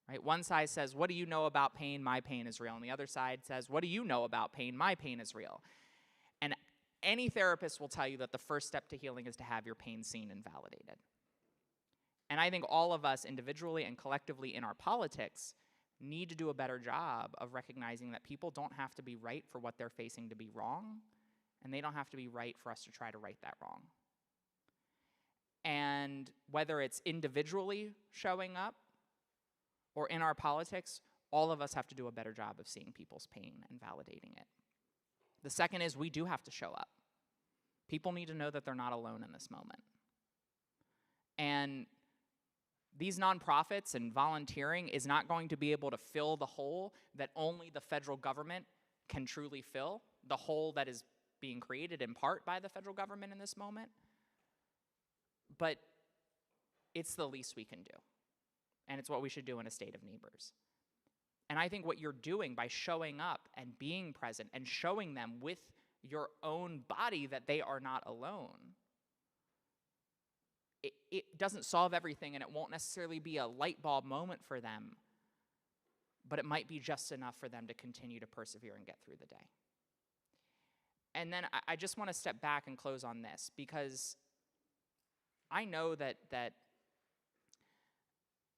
Right? One side says, what do you know about pain? My pain is real. And the other side says, what do you know about pain? My pain is real. And any therapist will tell you that the first step to healing is to have your pain seen and validated. And I think all of us individually and collectively in our politics need to do a better job of recognizing that people don't have to be right for what they're facing to be wrong, and they don't have to be right for us to try to right that wrong. And whether it's individually showing up or in our politics, all of us have to do a better job of seeing people's pain and validating it. The second is we do have to show up. People need to know that they're not alone in this moment. And these nonprofits and volunteering is not going to be able to fill the hole that only the federal government can truly fill, the hole that is being created in part by the federal government in this moment. But it's the least we can do. And it's what we should do in a state of neighbors. And I think what you're doing by showing up and being present and showing them with your own body that they are not alone, it doesn't solve everything, and it won't necessarily be a light bulb moment for them, but it might be just enough for them to continue to persevere and get through the day. And then I just want to step back and close on this, because I know that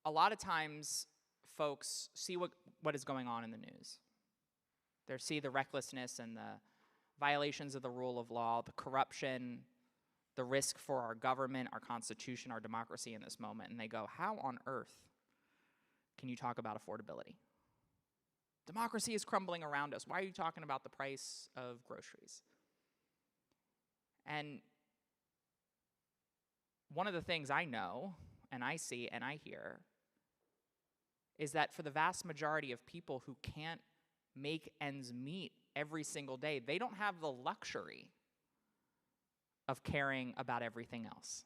a lot of times folks see what is going on in the news. They see the recklessness and the violations of the rule of law, the corruption, the risk for our government, our constitution, our democracy in this moment, and they go, how on earth can you talk about affordability? Democracy is crumbling around us. Why are you talking about the price of groceries? And one of the things I know, and I see, and I hear, is that for the vast majority of people who can't make ends meet every single day, they don't have the luxury of caring about everything else.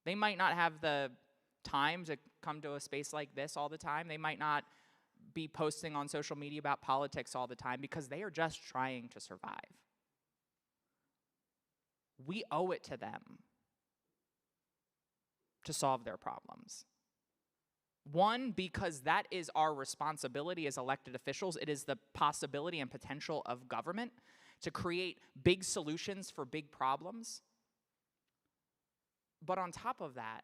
They might not have the time to come to a space like this all the time. They might not be posting on social media about politics all the time, because they are just trying to survive. We owe it to them to solve their problems. One, because that is our responsibility as elected officials. It is the possibility and potential of government to create big solutions for big problems. But on top of that,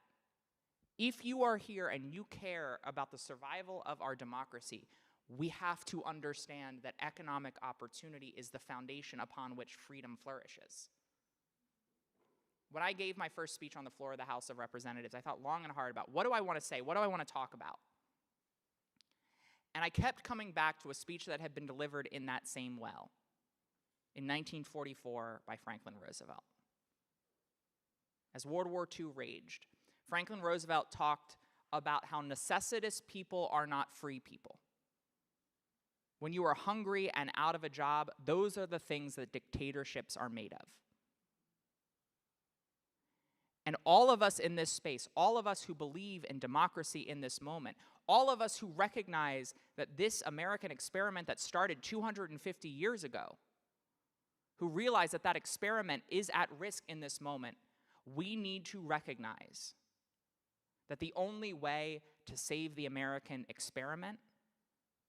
if you are here and you care about the survival of our democracy, we have to understand that economic opportunity is the foundation upon which freedom flourishes. When I gave my first speech on the floor of the House of Representatives, I thought long and hard about, what do I want to say? What do I want to talk about? And I kept coming back to a speech that had been delivered in that same well in 1944 by Franklin Roosevelt. As World War II raged, Franklin Roosevelt talked about how necessitous people are not free people. When you are hungry and out of a job, those are the things that dictatorships are made of. And all of us in this space, all of us who believe in democracy in this moment, all of us who recognize that this American experiment that started 250 years ago who realize that that experiment is at risk in this moment, we need to recognize that the only way to save the American experiment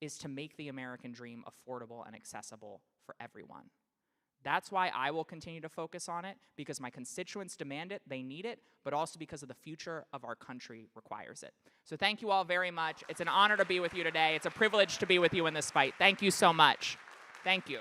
is to make the American dream affordable and accessible for everyone. That's why I will continue to focus on it, because my constituents demand it, they need it, but also because of the future of our country requires it. So thank you all very much. It's an honor to be with you today. It's a privilege to be with you in this fight. Thank you so much. Thank you.